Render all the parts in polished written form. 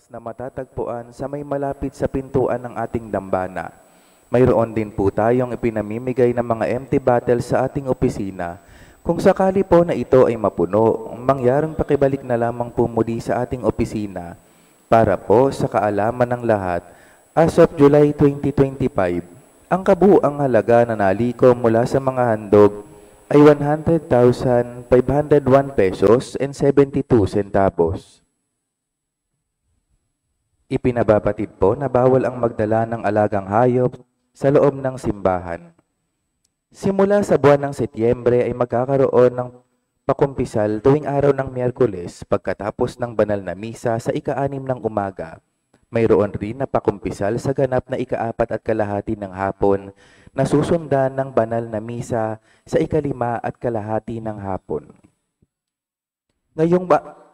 box na matatagpuan sa may malapit sa pintuan ng ating dambana. Mayroon din po tayong ipinamimigay ng mga empty bottles sa ating opisina. Kung sakali po na ito ay mapuno, mangyarang pakibalik na lamang po muli sa ating opisina para po sa kaalaman ng lahat. As of July 2025, ang kabuuang halaga na naliko mula sa mga handog ay 100,501 pesos and 72 centavos. Ipinababatid po na bawal ang magdala ng alagang hayop sa loob ng simbahan. Simula sa buwan ng Setyembre ay magkakaroon ng pakumpisal tuwing araw ng Miyerkules pagkatapos ng banal na misa sa ika-6 ng umaga. Mayroon rin na pakumpisal sa ganap na ika-4 at kalahati ng hapon na susundan ng banal na misa sa ika-5 at kalahati ng hapon.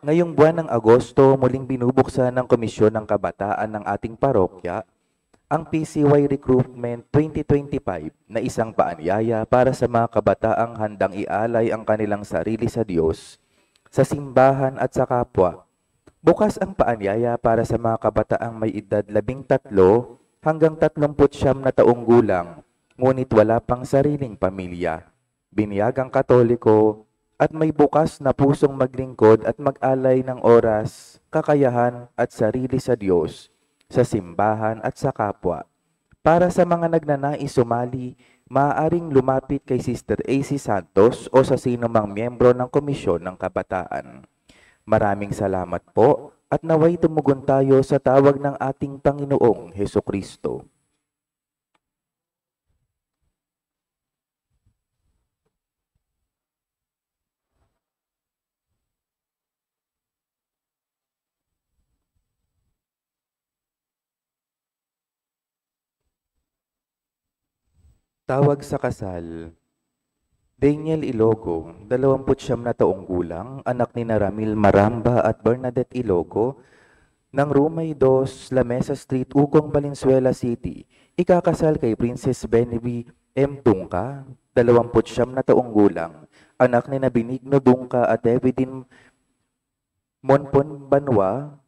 Ngayong buwan ng Agosto, muling binubuksan ng Komisyon ng Kabataan ng ating parokya ang PCY Recruitment 2025 na isang paanyaya para sa mga kabataang handang ialay ang kanilang sarili sa Diyos, sa simbahan at sa kapwa. Bukas ang paanyaya para sa mga kabataang may edad 13 hanggang 39 na taong gulang, ngunit wala pang sariling pamilya, biniyagang Katoliko, at may bukas na pusong maglingkod at mag-alay ng oras, kakayahan at sarili sa Diyos, sa simbahan at sa kapwa. Para sa mga nagnanais sumali, maaaring lumapit kay Sister AC Santos o sa sino mang miyembro ng Komisyon ng Kabataan. Maraming salamat po at naway tumugon tayo sa tawag ng ating Panginoong Hesukristo. Tawag sa kasal. Daniel Ilogo, 29 na taong gulang, anak ni Ramil Maramba at Bernadette Ilogo, ng Rumay 2, Lamesa Street, Ugong, Valenzuela City, ikakasal kay Princess Benevi M. Dungka, 29 na taong gulang, anak ni Benigno Dungka at Evidin Monpon Banwa,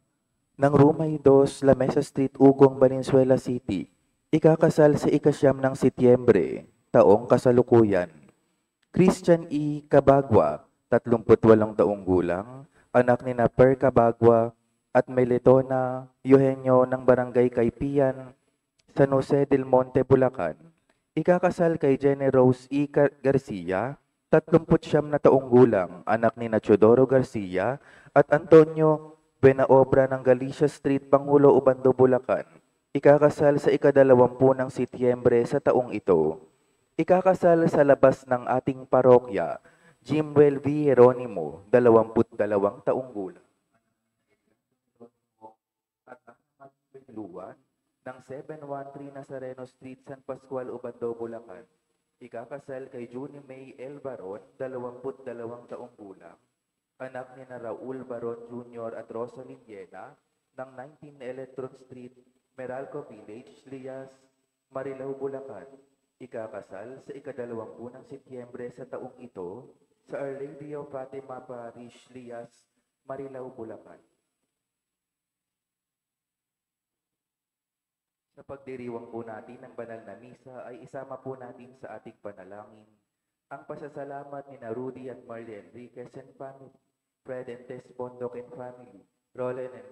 ng Rumay 2, Lamesa Street, Ugong, Valenzuela City, ikakasal sa ika-9 ng Setyembre, taong kasalukuyan. Christian E. Cabagua, 38 taong gulang, anak ni Per Cabagua at Melitona Eugenio ng Barangay Kaipian, San Jose del Monte, Bulacan. Ikakasal kay Jenny Rose E. Garcia, 39 na taong gulang, anak ni Chodoro Garcia at Antonio Benaobra ng Galicia Street, Pangulo, Ubando, Bulacan. Ikakasal sa ika-20 ng Setyembre sa taong ito. Ikakasal sa labas ng ating parokya, Jimwell V. Jeronimo, 22 taong gulang. At ang magpiluan ng 713 Nazareno Street, San Pascual, Ubando, Bulacan. Ikakasal kay Junie May L. Baron, 22 taong gulang, anak ni Raul Baron Jr. at Rosalyn Yena, ng 19 Electron Street, Meralco Village, Lias, Marilao, Bulacan. Ikakasal sa ika-20 ng Setyembre sa taong ito sa Our Lady of Fatima Parish, Lias, Marilao, Bulacan. Sa pagdiriwang po natin ng banal na misa ay isama po natin sa ating panalangin ang pasasalamat ni Rudy at Marley Enriquez and family, Fred and Tess Bondok and family, Lauren and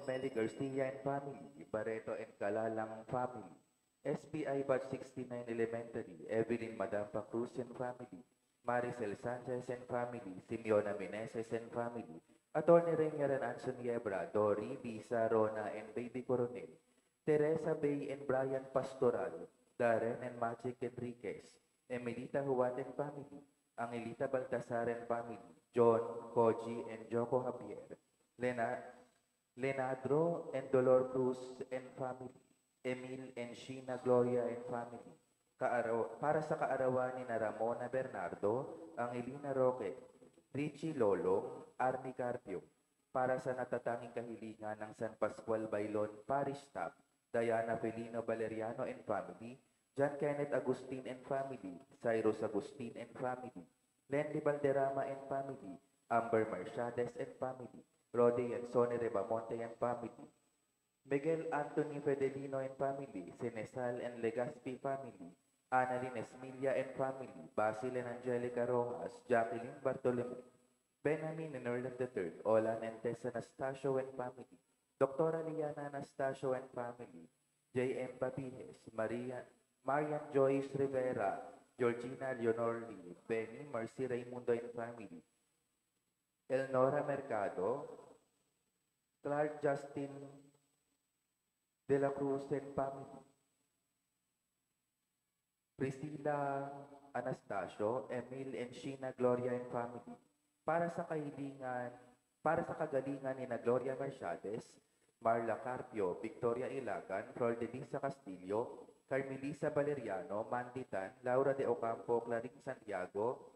Melly Garcia and family, Barreto and Kalalang family, SPI Batch 69 Elementary, Evelyn Madampa Cruz and family, Maricel Sanchez and family, Simeona Meneses and family, Atty. Reña Anson Yebra, Dory, Bisa, Rona and Baby Coronel, Teresa Bay and Brian Pastoral, Darren and Magic Enriquez, Emilita Juan and family, Angelita Baltasar and family, John, Koji and Joko Javier, Lenadro and Dolor Cruz and family, Emil and Sheena Gloria and family. Para sa kaarawan ni Ramona Bernardo, Angelina Roque, Richie Lolo, Arnie Carpio. Para sa natatanging kahilingan ng San Pascual Bailon Parish Staff, Diana Felino Valeriano and family, John Kenneth Agustin and family, Cyrus Agustin and family, Lenny Valderrama and family, Amber Marciades and family, Rodi and Sonny Rebamonte and family, Miguel Anthony Fedelino and family, Sinesal and Legazpi family, Annalyn Esmilia and family, Basil and Angelica Rojas, Jacqueline Bartolome, Benjamin and Erland III, Olan and Tess Anastasio and family, Dr. Liana Anastasio and family, J.M. Papijes, Marian Joyce Rivera, Georgina Leonor Lee, Benny Mercy Raimundo and family, Elnora Mercado, Clark Justin De La Cruz and family, Priscilla Anastasio, Emil and Sheena Gloria and family. Para sa kagalingan ni na Gloria Mercedes, Marla Carpio, Victoria Ilagan, Flor de Lisa Castillo, Carmelisa Valeriano, Manditan, Laura de Ocampo, Clarín Santiago,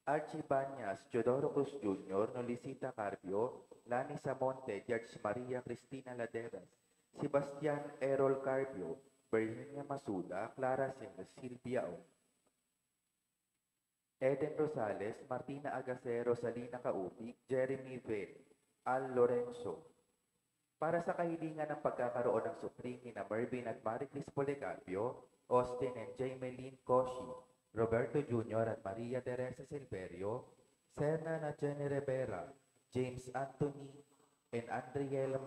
Archie Banyas, Teodoro Cruz Jr., Nolisita Carpio, Lani Samonte, George Maria Cristina Laderas, Sebastian Errol Carpio, Virginia Masuda, Clara Silvia Ong, Eden Rosales, Martina Agacero, Salina Kaupik, Jeremy Ven, Al Lorenzo. Para sa kahilingan ng pagkakaroon ng supling ni na Mervin at Maricris Policarpio, Austin and Jameline Coshi, Roberto Jr. at Maria Teresa Silverio, Serna na Jenny Rivera, James Anthony and Andriel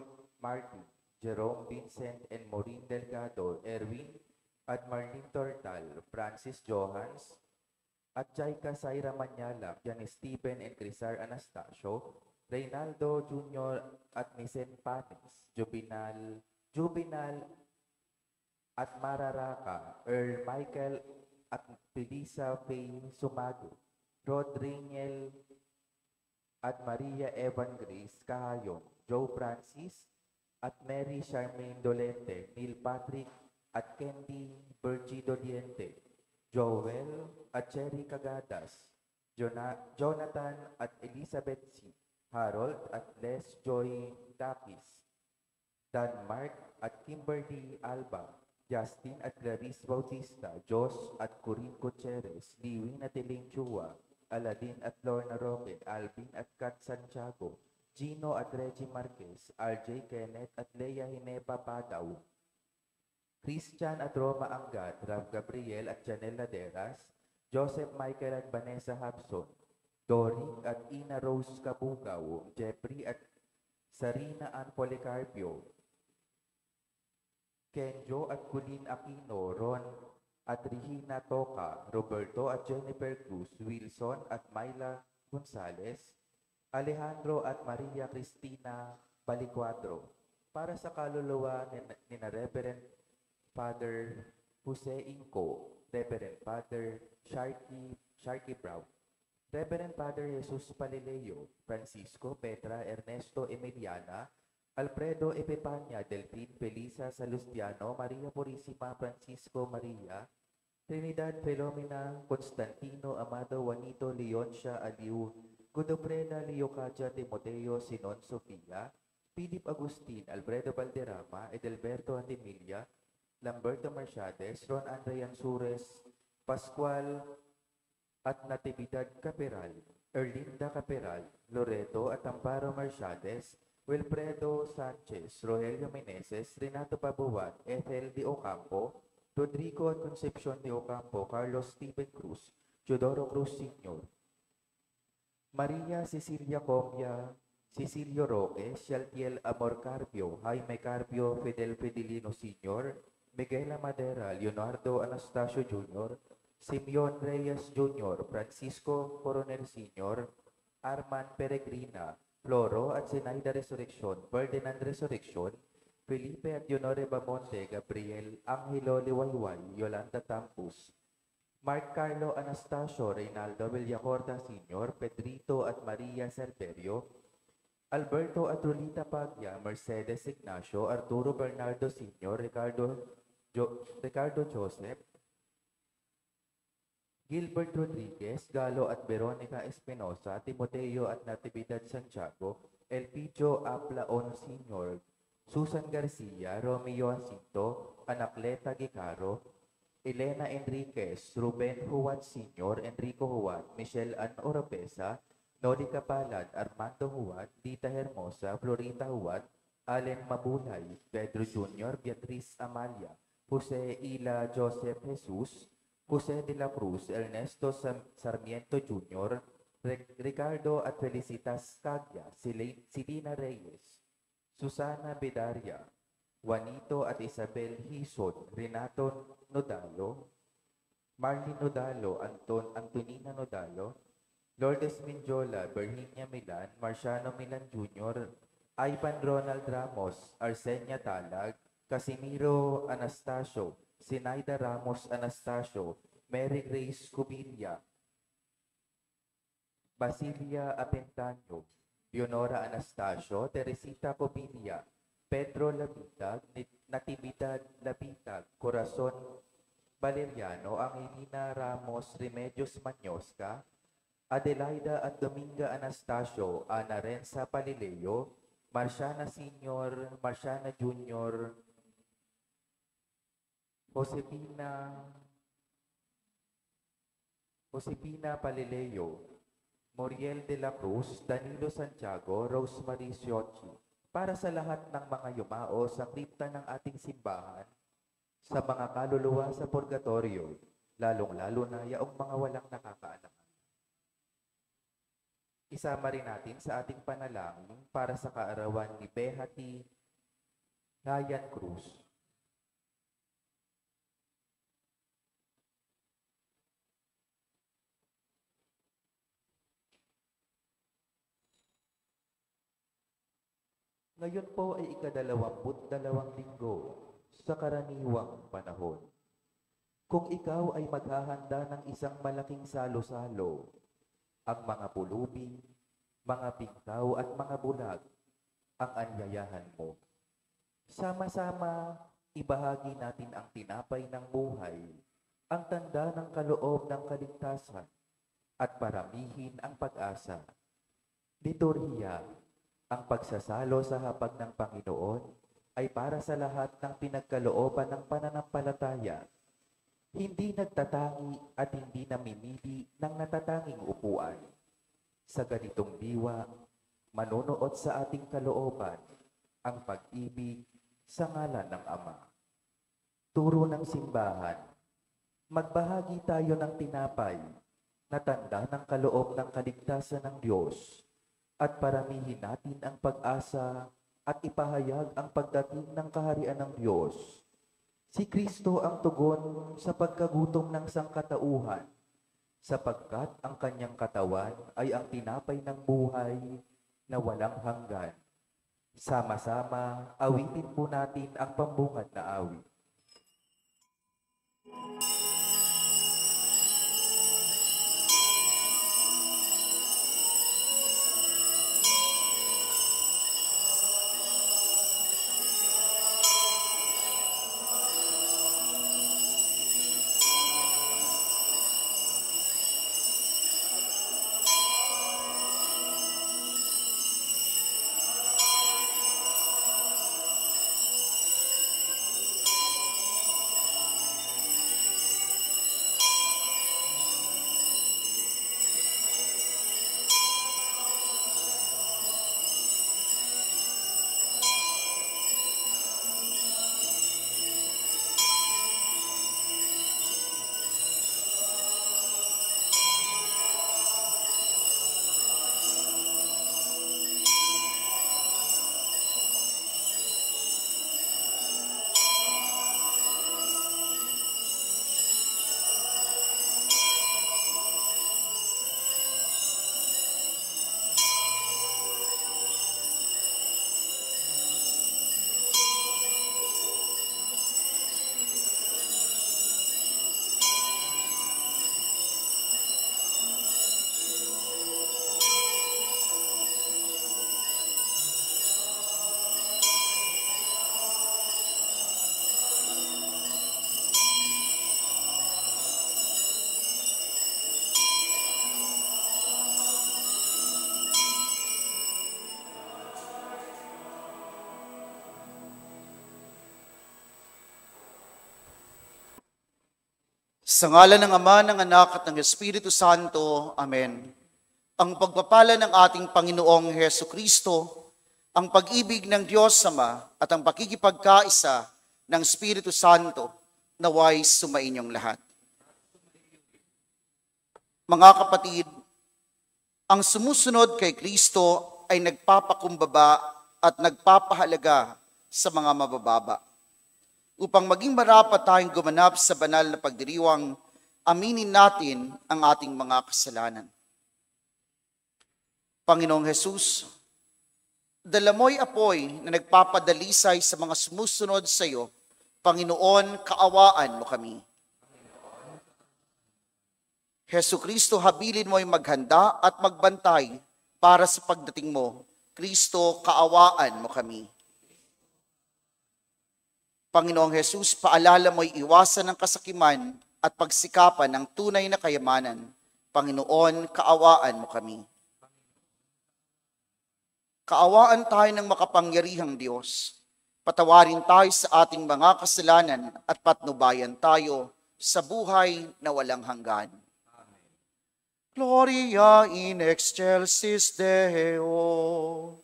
Martin, Jerome Vincent and Maureen Delgado, Erwin at Marlene Tortal, Francis Johans, at Jaika Saira Manyalak, Janice Stephen and Crisar Anastasio, Reynaldo Jr. at Nisen Panes, Juvenal at Mararaka, Earl Michael at Felisa Faye Sumago, Rod Raniel at Maria Evan Grace Kahayong, Joe Francis at Mary Charmaine Dolente, Neil Patrick at Candy Bergie Doliente, Joel at Cherry Cagadas, Jonathan at Elizabeth C., Harold at Les Joy Dakis, Danmark at Kimberly Alba, Justin at Clarice Bautista, Jos at Corinne Gutierrez, Liwin at Elaine Chua, Aladin at Lorna Roque, Alvin at Kat Santiago, Gino at Reggie Marquez, RJ Kenneth at Leia Hineba Padaw, Christian at Roma Angat, Rav Gabriel at Janelle Laderas, Joseph Michael at Vanessa Hapson, Doric at Ina Rose Kabugaw, Jeffrey at Sarina Ann Policarpio, Kenjo at Colleen Aquino, Ron at Regina Toca, Roberto at Jennifer Cruz, Wilson at Myla Gonzalez, Alejandro at Maria Cristina Balicuadro. Para sa kaluluwa ni na Reverend Father Jose Inco, Reverend Father Sharky Brown, Reverend Father Jesus Palileo, Francisco Petra Ernesto Emiliana, Alfredo Epepania Delfin Felisa Salustiano, Maria Purisima Francisco Maria, Trinidad Filomena Constantino Amado Juanito Leoncia Aliu, Godofreda Leocadia Timoteo Sinon Sofia, Philip Agustin Alfredo Valderrama, Edelberto Antimilla, Lamberto Marciades, Ron Andrean Sures, Pascual at Natividad Caperal, Erlinda Caperal, Loreto at Amparo Marciades, Wilfredo Sanchez, Rogelio Meneses, Renato Pabuan, Ethel de Ocampo, Rodrigo at Concepcion de Ocampo, Carlos Stephen Cruz, Teodoro Cruz Sr., Maria Cecilia Comia, Cecilio Roque, Shaltiel Amor Carpio, Jaime Carpio, Fidel Fidelino Sr., Miguel Madera, Leonardo Anastasio Jr., Simeon Reyes Jr., Francisco Coronel Sr., Arman Peregrina, Floro at Zenaida Resurrection, Ferdinand Resurrection, Felipe at Leonore Bamonte, Gabriel Angelo Liwayway, Yolanda Tampus, Mark Carlo Anastasio, Reynaldo Villacorta Sr., Pedrito at Maria Serperio, Alberto at Rolita Paglia, Mercedes Ignacio, Arturo Bernardo Sr., Ricardo Joseph, Gilbert Rodriguez, Galo at Veronica Espinosa, Timoteo at Natividad Santiago, Elpidio Aplaon Sr., Susan Garcia, Romeo Jacinto, Anacleta Gicaro, Elena Enriquez, Ruben Juan Sr., Enrico Juan, Michelle Ann Oropesa, Noli Capalad, Armando Huat, Tita Hermosa, Florita Huat, Allen Mabulay, Pedro Jr., Beatriz Amalia, Jose Ila Joseph Jesus, Jose de la Cruz, Ernesto Sarmiento Jr., Ricardo at Felicitas Caglia, Silina Reyes, Susana Bedaria, Juanito at Isabel Hison, Renato Nodalo, Marlene Nodalo, Antonina Nodalo, Lourdes Mindiola, Berninia Milan, Marciano Milan Jr., Ivan Ronald Ramos, Arsenia Talag, Casimiro Anastasio, Sinaida Ramos Anastasio, Mary Grace Cubilia, Basilia Apentaño, Leonora Anastasio, Teresita Cubilia, Pedro Labitag, Natividad Labitag, Corazon Valeriano, Angelina Ramos Remedios Manyosca, Adelaida at Dominga Anastasio, Ana Renza Palileo, Marciana Senior, Marciana Junior, Josepina Palileo, Moriel de la Cruz, Danilo Santiago, Rosemary Siochi, para sa lahat ng mga yumao sa kripta ng ating simbahan, sa mga kaluluwa sa purgatorio, lalong-lalo na yaong mga walang nakakaalam. Isama rin natin sa ating panalangin para sa kaarawan ni Behati Ryan Cruz. Ngayon po ay ika-22 linggo sa karaniwang panahon. Kung ikaw ay maghahanda ng isang malaking salo-salo, ang mga pulubi, mga pingkaw at mga bulag ang anyayahan mo. Sama-sama, ibahagi natin ang tinapay ng buhay, ang tanda ng kaloob ng kaligtasan, at paramihin ang pag-asa. Liturhiya, ang pagsasalo sa hapag ng Panginoon ay para sa lahat ng pinagkalooban ng pananampalataya, hindi nagtatangi at hindi namimili ng natatanging upuan. Sa ganitong diwa, manunuot sa ating kalooban ang pag-ibig sa ngalan ng Ama. Turo ng simbahan, magbahagi tayo ng tinapay na tanda ng kaloob ng kaligtasan ng Diyos at paramihin natin ang pag-asa at ipahayag ang pagdating ng kaharian ng Diyos. Si Kristo ang tugon sa pagkagutom ng sangkatauhan, sapagkat ang kanyang katawan ay ang tinapay ng buhay na walang hanggan. Sama-sama, awitin po natin ang pambungad na awit. Sa ngalan ng Ama, ng Anak at ng Espiritu Santo. Amen. Ang pagpapala ng ating Panginoong Heso Kristo, ang pag-ibig ng Diyos Ama at ang pakikipagkaisa ng Espiritu Santo naway sumainyong lahat. Mga kapatid, ang sumusunod kay Kristo ay nagpapakumbaba at nagpapahalaga sa mga mabababa. Upang maging marapat tayong gumanap sa banal na pagdiriwang, aminin natin ang ating mga kasalanan. Panginoong Hesus, dala mo'y apoy na nagpapadalisay sa mga sumusunod sa iyo. Panginoon, kaawaan mo kami. Hesu Kristo, habilin mo'y maghanda at magbantay para sa pagdating mo. Kristo, kaawaan mo kami. Panginoong Hesus, paalala mo'y iwasan ng kasakiman at pagsikapan ng tunay na kayamanan. Panginoon, kaawaan mo kami. Kaawaan tayo ng makapangyarihang Diyos. Patawarin tayo sa ating mga kasalanan at patnubayan tayo sa buhay na walang hanggan. Gloria in excelsis Deo.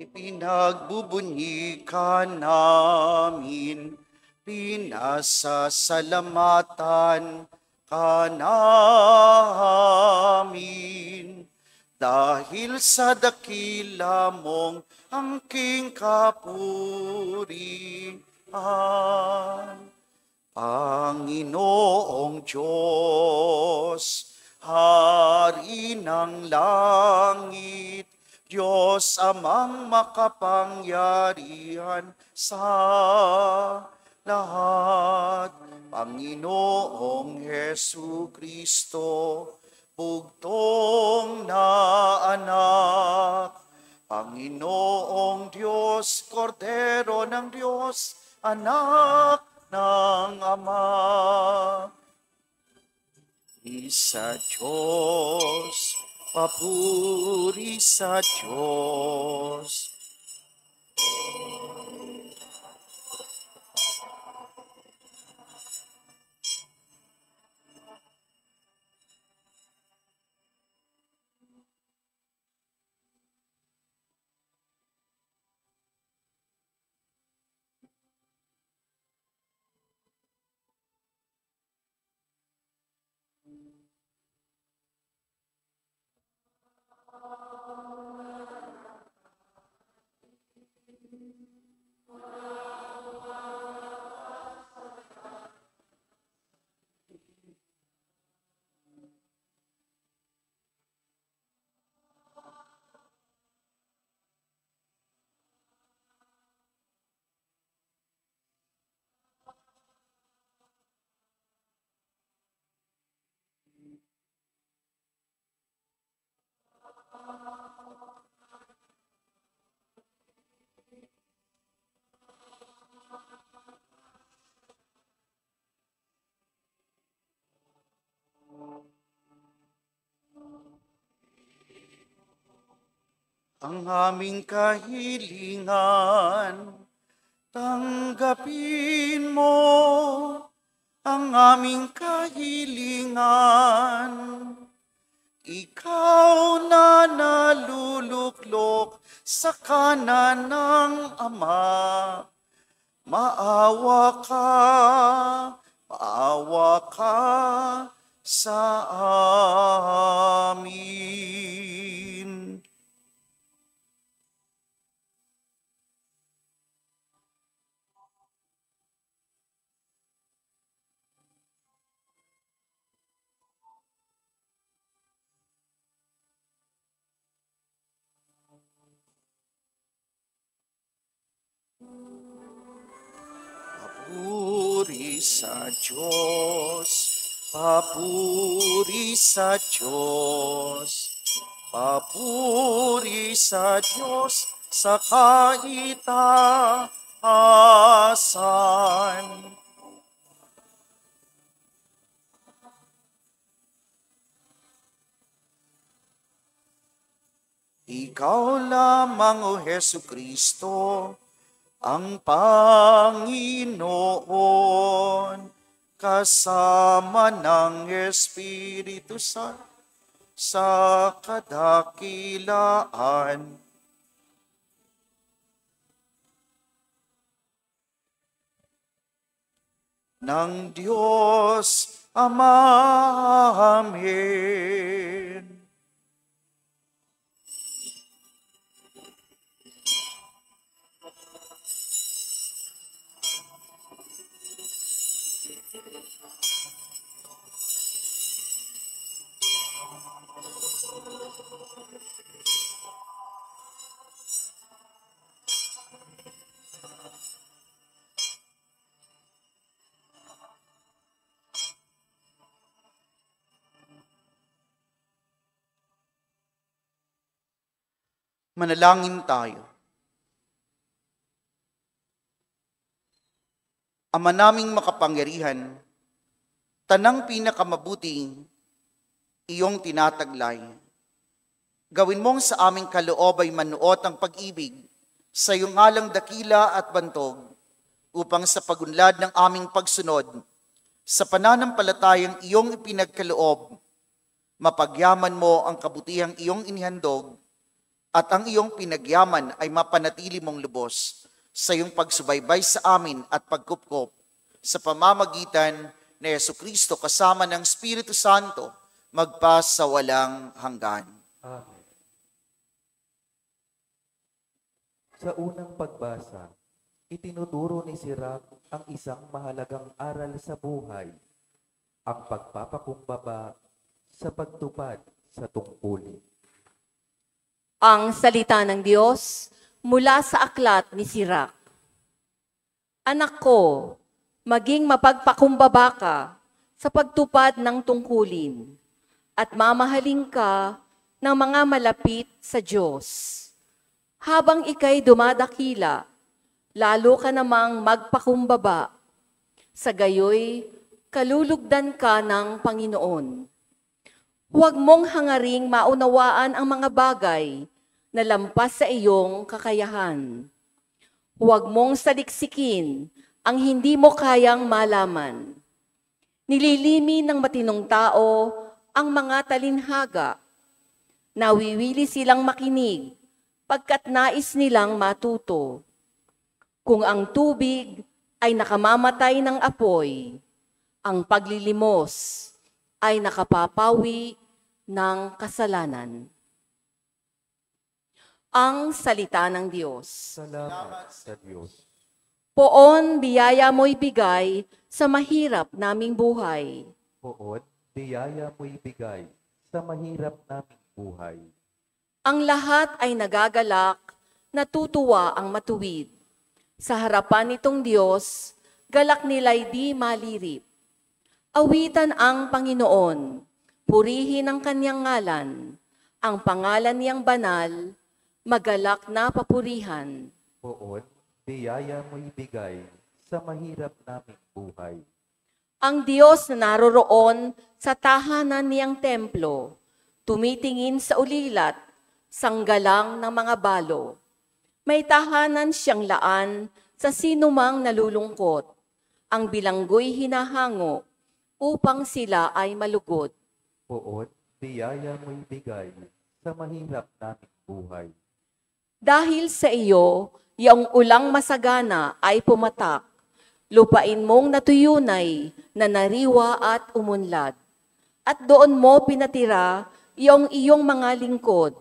Ipinagbubunyikan namin, pinasasalamatan ka namin. Dahil sa dakila mong angking kapurihan, Panginoong Diyos, Hari ng langit, Diyos amang makapangyarihan sa lahat. Panginoong Hesu Kristo, bugtong na anak. Panginoong Diyos, Kordero ng Diyos, anak ng Ama. Isa Diyos, papuri sa Diyos. Ang aming kahilingan, tanggapin mo ang aming kahilingan. Ikaw na naluluklok sa kanan ng Ama, maawa ka sa amin. sa Diyos, papuri sa Diyos, papuri sa Diyos sa kaitaasan. Ikaw lamang, O Hesu Kristo, ang Panginoon, kasama ng Espiritu Santo sa kadakilaan. Ng Diyos Ama. Amen. Manalangin tayo. Ama naming makapangyarihan, tanang pinakamabuting iyong tinataglay. Gawin mong sa aming kaloob ay manuot ang pag-ibig sa iyong ngalang dakila at bantog upang sa pagunlad ng aming pagsunod sa pananampalatayang iyong ipinagkaloob, mapagyaman mo ang kabutihang iyong inihandog at ang iyong pinagyaman ay mapanatili mong lubos sa iyong pagsubaybay sa amin at pagkupkop sa pamamagitan ni Yesu Kristo kasama ng Espiritu Santo magpa sa walang hanggan. Amen. Sa unang pagbasa, itinuturo ni Sirach ang isang mahalagang aral sa buhay, ang pagpapakumbaba sa pagtupad sa tungkulin. Ang salita ng Diyos mula sa aklat ni Sirach. Anak ko, maging mapagpakumbaba ka sa pagtupad ng tungkulin at mamahalin ka ng mga malapit sa Diyos. Habang ika'y dumadakila, lalo ka namang magpakumbaba. Sa gayoy, kalulugdan ka ng Panginoon. Huwag mong hangaring maunawaan ang mga bagay na lampas sa iyong kakayahan. Huwag mong saliksikin ang hindi mo kayang malaman. Nililimi ng matinong tao ang mga talinhaga. Nawiwili silang makinig pagkat nais nilang matuto. Kung ang tubig ay nakamamatay ng apoy, ang paglilimos ay nakapapawi ng kasalanan. Ang salita ng Diyos. Salamat sa Diyos. Poon, biyaya mo'y bigay sa mahirap naming buhay. Poon, biyaya mo'y bigay sa mahirap naming buhay. Ang lahat ay nagagalak, natutuwa ang matuwid. Sa harapan nitong Diyos, galak nila'y di malirip. Awitan ang Panginoon, purihin ang kanyang ngalan, ang pangalan niyang banal, magalak na papurihan. Poon, biyaya mo'y bigay sa mahirap naming buhay. Ang Diyos na naroroon sa tahanan niyang templo, tumitingin sa ulilat, sanggalang ng mga balo. May tahanan siyang laan sa sinumang nalulungkot. Ang bilanggo'y hinahango upang sila ay malugod. Poon, biyaya mo'y bigay sa mahirap naming buhay. Dahil sa iyo, yung ulang masagana ay pumatak. Lupain mong natuyunay na nariwa at umunlad. At doon mo pinatira yung iyong mga lingkod.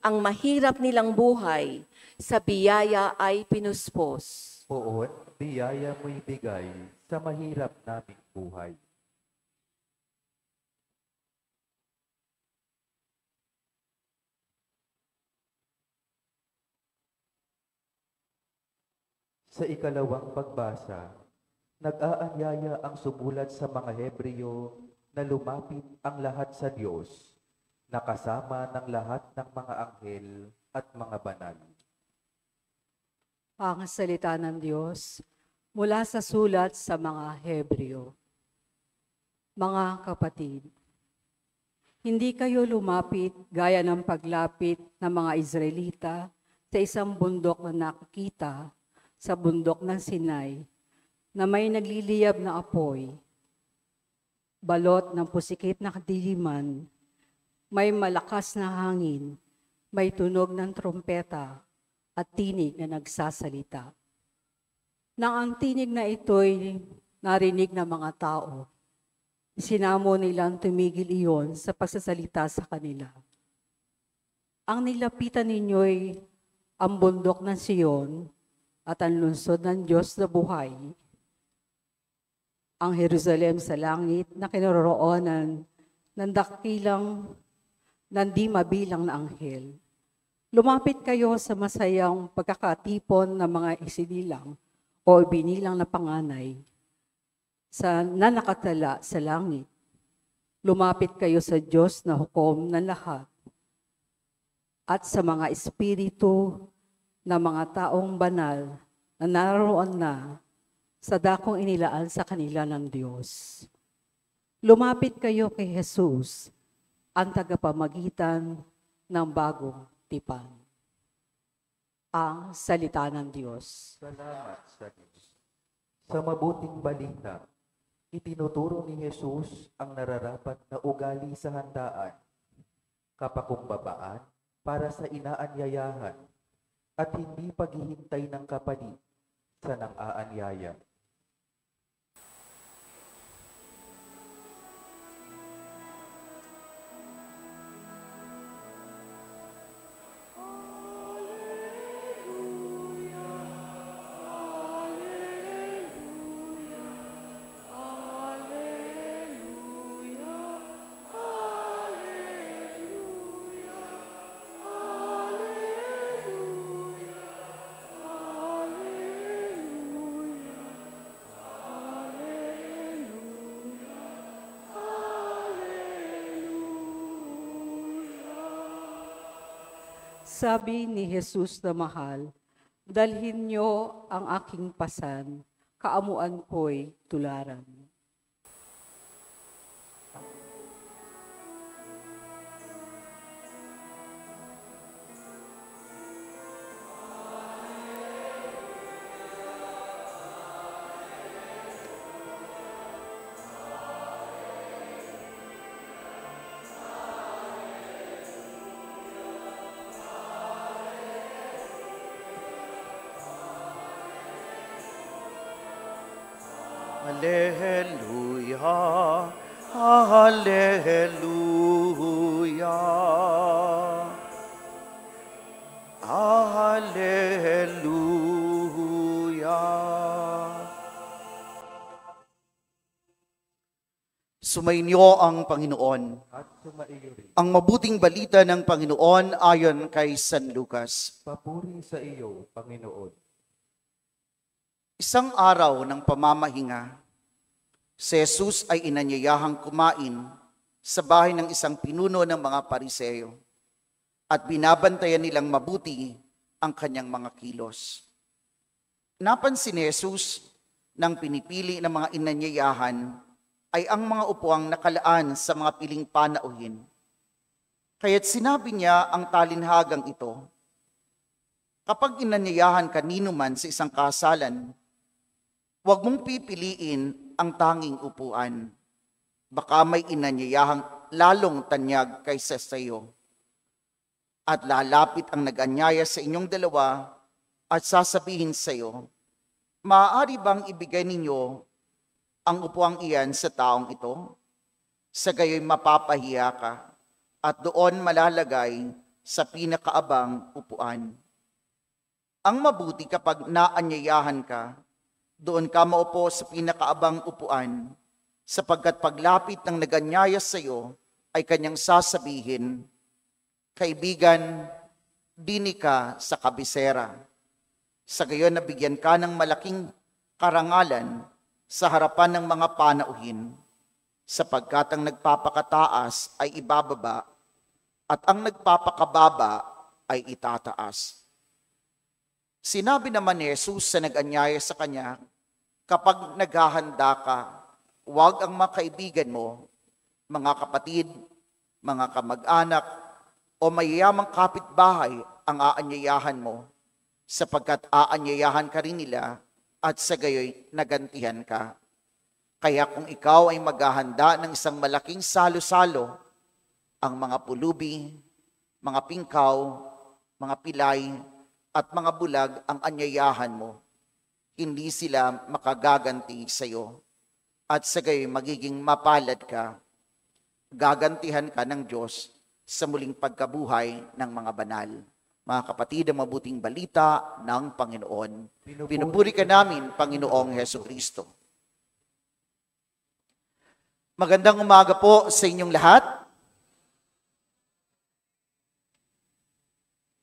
Ang mahirap nilang buhay sa biyaya ay pinuspos. Poon, biyaya mo'y bigay sa mahirap naming buhay. Sa ikalawang pagbasa, Nag-aanyaya ang sumulat sa mga Hebreo na lumapit ang lahat sa Diyos, na kasama ng lahat ng mga anghel at mga banal. Ang salita ng Diyos mula sa sulat sa mga Hebreo. Mga kapatid, hindi kayo lumapit gaya ng paglapit ng mga Israelita sa isang bundok na nakikita sa bundok ng Sinai na may nagliliyab na apoy, balot ng pusikit na kadiliman, may malakas na hangin, may tunog ng trompeta at tinig na nagsasalita. Nang ang tinig na ito'y narinig ng mga tao, isinamo nilang tumigil iyon sa pagsasalita sa kanila. Ang nilapitan ninyo'y ang bundok ng Siyon at ang lungsod ng Diyos na buhay, ang Jerusalem sa langit na kinaroroonan ng dakilang ng di mabilang na anghel. Lumapit kayo sa masayang pagkakatipon ng mga isinilang o binilang na panganay sa nanakatala sa langit. Lumapit kayo sa Diyos na hukom ng lahat at sa mga espiritu ng mga taong banal na naroon na sa dakong inilaan sa kanila ng Diyos. Lumapit kayo kay Jesus, ang tagapamagitan ng bagong tipan. Ang salita ng Diyos. Salamat sa Diyos. Sa mabuting balita, itinuturo ni Jesus ang nararapat na ugali sa handaan, kapakumbabaan para sa inaanyayahan, at hindi paghihintay ng kapalit sa nang-aanyaya. Sabi ni Jesus na mahal, dalhin niyo ang aking pasan, kaamuan ko'y tularan. Hallelujah, Hallelujah, Hallelujah. Sumainyo ang Panginoon. At sumaiyo rin. Ang mabuting balita ng Panginoon ayon kay San Lucas. Papuri sa iyo, Panginoon. Isang araw ng pamamahinga, si Jesus ay inanyayahang kumain sa bahay ng isang pinuno ng mga Pariseo at binabantayan nilang mabuti ang kanyang mga kilos. Napansin ni Jesus nang pinipili ng mga inanyayahan ay ang mga upuang nakalaan sa mga piling panauhin. Kaya't sinabi niya ang talinhagang ito, kapag inanyayahan kanino man sa isang kasalan, huwag mong pipiliin ang tanging upuan. Baka may inanyayahang lalong tanyag kaysa sa iyo. At lalapit ang nag-anyaya sa inyong dalawa at sasabihin sa iyo, maaari bang ibigay ninyo ang upuang iyan sa taong ito? Sa gayoy mapapahiya ka at doon malalagay sa pinakaabang upuan. Ang mabuti kapag naanyayahan ka, doon ka maupo sa pinakaabang upuan, sapagkat paglapit ng naganyaya sa iyo ay kanyang sasabihin, kaibigan, dini ka sa kabisera. Sa gayon nabigyan ka ng malaking karangalan sa harapan ng mga panauhin, sapagkat ang nagpapakataas ay ibababa at ang nagpapakababa ay itataas. Sinabi naman ni Jesus sa nag-anyaya sa kanya, kapag naghahanda ka, huwag ang mga kaibigan mo, mga kapatid, mga kamag-anak, o mayayamang kapitbahay ang aanyayahan mo, sapagkat aanyayahan ka rin nila at sa gayoy nagantihan ka. Kaya kung ikaw ay maghahanda ng isang malaking salo-salo, ang mga pulubi, mga pingkaw, mga pilay, at mga bulag ang anyayahan mo, hindi sila makagaganti sa iyo. At sa gayoy magiging mapalad ka, gagantihan ka ng Diyos sa muling pagkabuhay ng mga banal. Mga kapatid, ang mabuting balita ng Panginoon. Pinupuri ka namin, Panginoong Hesukristo. Magandang umaga po sa inyong lahat.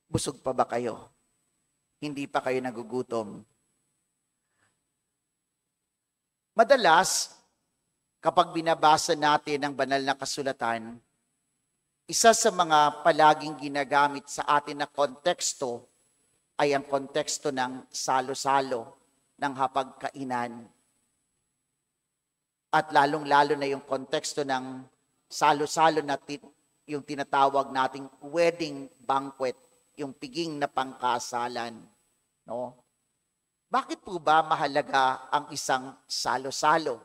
Busog pa ba kayo? Hindi pa kayo nagugutom? Madalas, kapag binabasa natin ang banal na kasulatan, isa sa mga palaging ginagamit sa atin na konteksto ay ang konteksto ng salo-salo, ng hapagkainan. At lalong-lalo na yung konteksto ng salo-salo na yung tinatawag nating wedding banquet, yung piging na pangkasalan. No? Bakit po ba mahalaga ang isang salo-salo?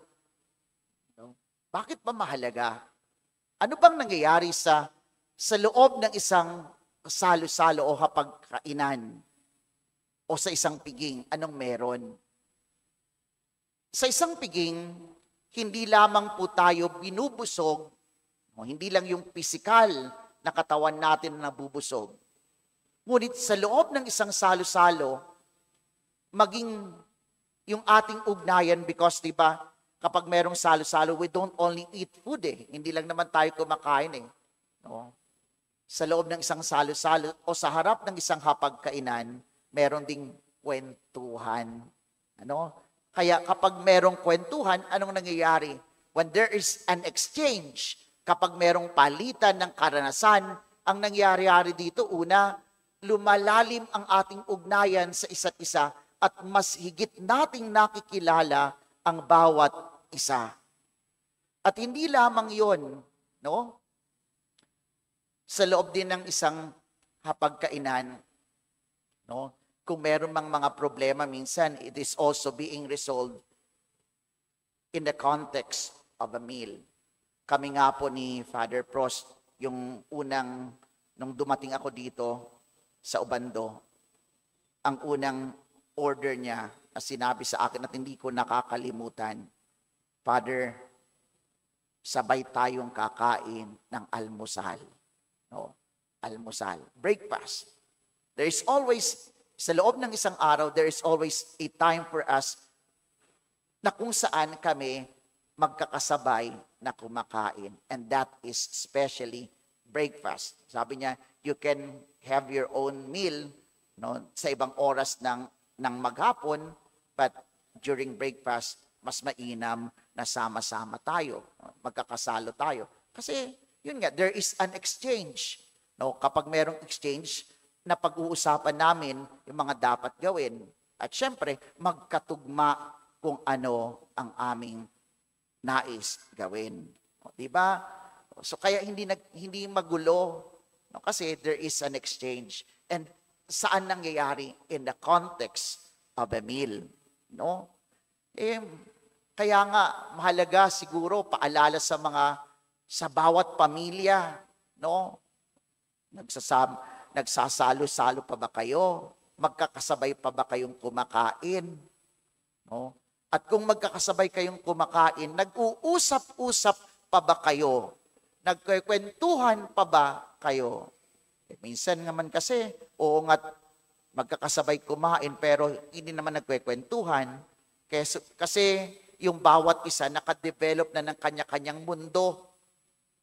No? Bakit ba mahalaga? Ano bang nangyayari sa loob ng isang salo-salo o hapagkainan o sa isang piging? Anong meron? Sa isang piging, hindi lamang po tayo binubusog, o hindi lang yung pisikal na katawan natin na nabubusog. Ngunit sa loob ng isang salo-salo, maging yung ating ugnayan, because diba, kapag merong salo-salo, we don't only eat food Hindi lang naman tayo kumakain No? Sa loob ng isang salo-salo o sa harap ng isang hapagkainan, meron ding kwentuhan. Ano? Kaya kapag merong kwentuhan, anong nangyayari? When there is an exchange, kapag merong palitan ng karanasan, ang nangyayari dito, una, lumalalim ang ating ugnayan sa isa't isa at mas higit nating nakikilala ang bawat isa. At hindi lamang yon, no? Sa loob din ng isang hapagkainan, no? Kung meron mang mga problema, minsan it is also being resolved in the context of a meal. Kami nga po ni Father Prost, yung nung dumating ako dito sa Obando, ang unang order niya na sinabi sa akin at hindi ko nakakalimutan, Father, sabay tayong kakain ng almusal. No? Almusal. Breakfast. There is always, sa loob ng isang araw, there is always a time for us na kung saan kami magkakasabay na kumakain. And that is especially breakfast. Sabi niya, you can have your own meal sa ibang oras ng maghapon, but during breakfast, mas mainam na sama-sama tayo, magkakasalo tayo. Kasi, yun nga, there is an exchange. Kapag merong exchange, na pag-uusapan namin yung mga dapat gawin. At syempre, magkatugma kung ano ang aming nais gawin. Diba? So, kaya hindi magulo. Kasi there is an exchange. And saan nangyayari? In the context of a meal. No? Kaya nga, mahalaga siguro paalala sa bawat pamilya. No? Nagsasalo-salo pa ba kayo? Magkakasabay pa ba kayong kumakain? No? At kung magkakasabay kayong kumakain, nag-uusap-usap pa ba kayo? Nagkwentuhan pa ba kayo? Minsan naman kasi, oo nga, magkakasabay kumain, pero hindi naman nagkwentuhan. Kasi yung bawat isa nakadevelop na ng kanya-kanyang mundo.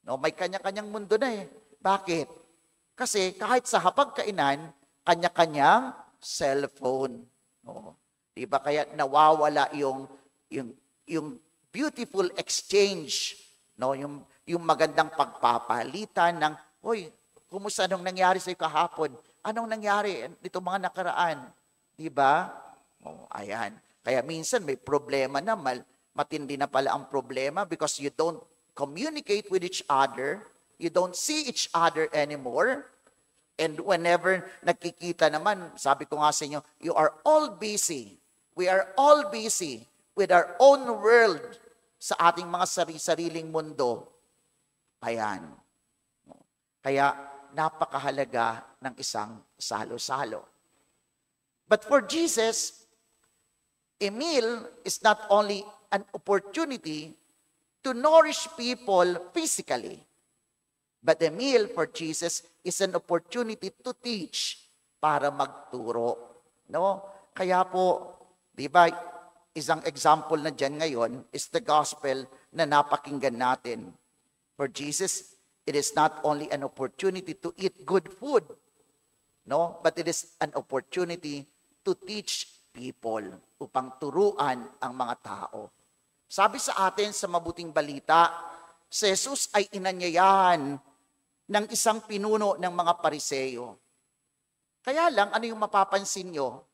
No, may kanya-kanyang mundo na Bakit? Kasi kahit sa hapagkainan, kanya-kanyang cellphone. No? Diba? Kaya nawawala yung yung beautiful exchange, no? Yung magandang pagpapalitan ng, "Hoy, kumusta anong nangyari sa kahapon? Anong nangyari dito mga nakaraan?" 'Di ba? Oh, ayan. Kaya minsan may problema na, matindi na pala ang problema because you don't communicate with each other, you don't see each other anymore. And whenever nagkikita naman, sabi ko nga sa inyo, you are all busy. We are all busy with our own world sa ating mga sariling mundo. Ayan. Kaya napakahalaga ng isang salo-salo. But for Jesus, a meal is not only an opportunity to nourish people physically, but a meal for Jesus is an opportunity to teach, para magturo. No? Kaya po, di ba, isang example na dyan ngayon is the gospel na napakinggan natin. For Jesus, it is not only an opportunity to eat good food, no, but it is an opportunity to teach people, upang turuan ang mga tao. Sabi sa atin sa mabuting balita, si Jesus ay inanyayahan ng isang pinuno ng mga Pariseo. Kaya lang, ano yung mapapansin nyo?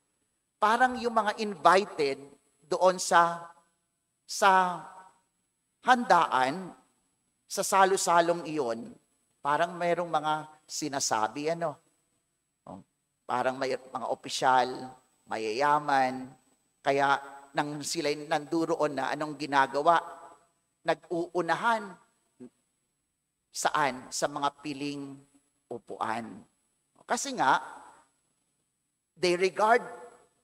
Parang yung mga invited doon sa handaan, sa salo-salong iyon, parang mayroong mga sinasabi, parang may mga opisyal, mayayaman, kaya nang sila nanduroon na anong ginagawa, nag-uunahan. Saan? Sa mga piling upuan. Kasi nga, they regard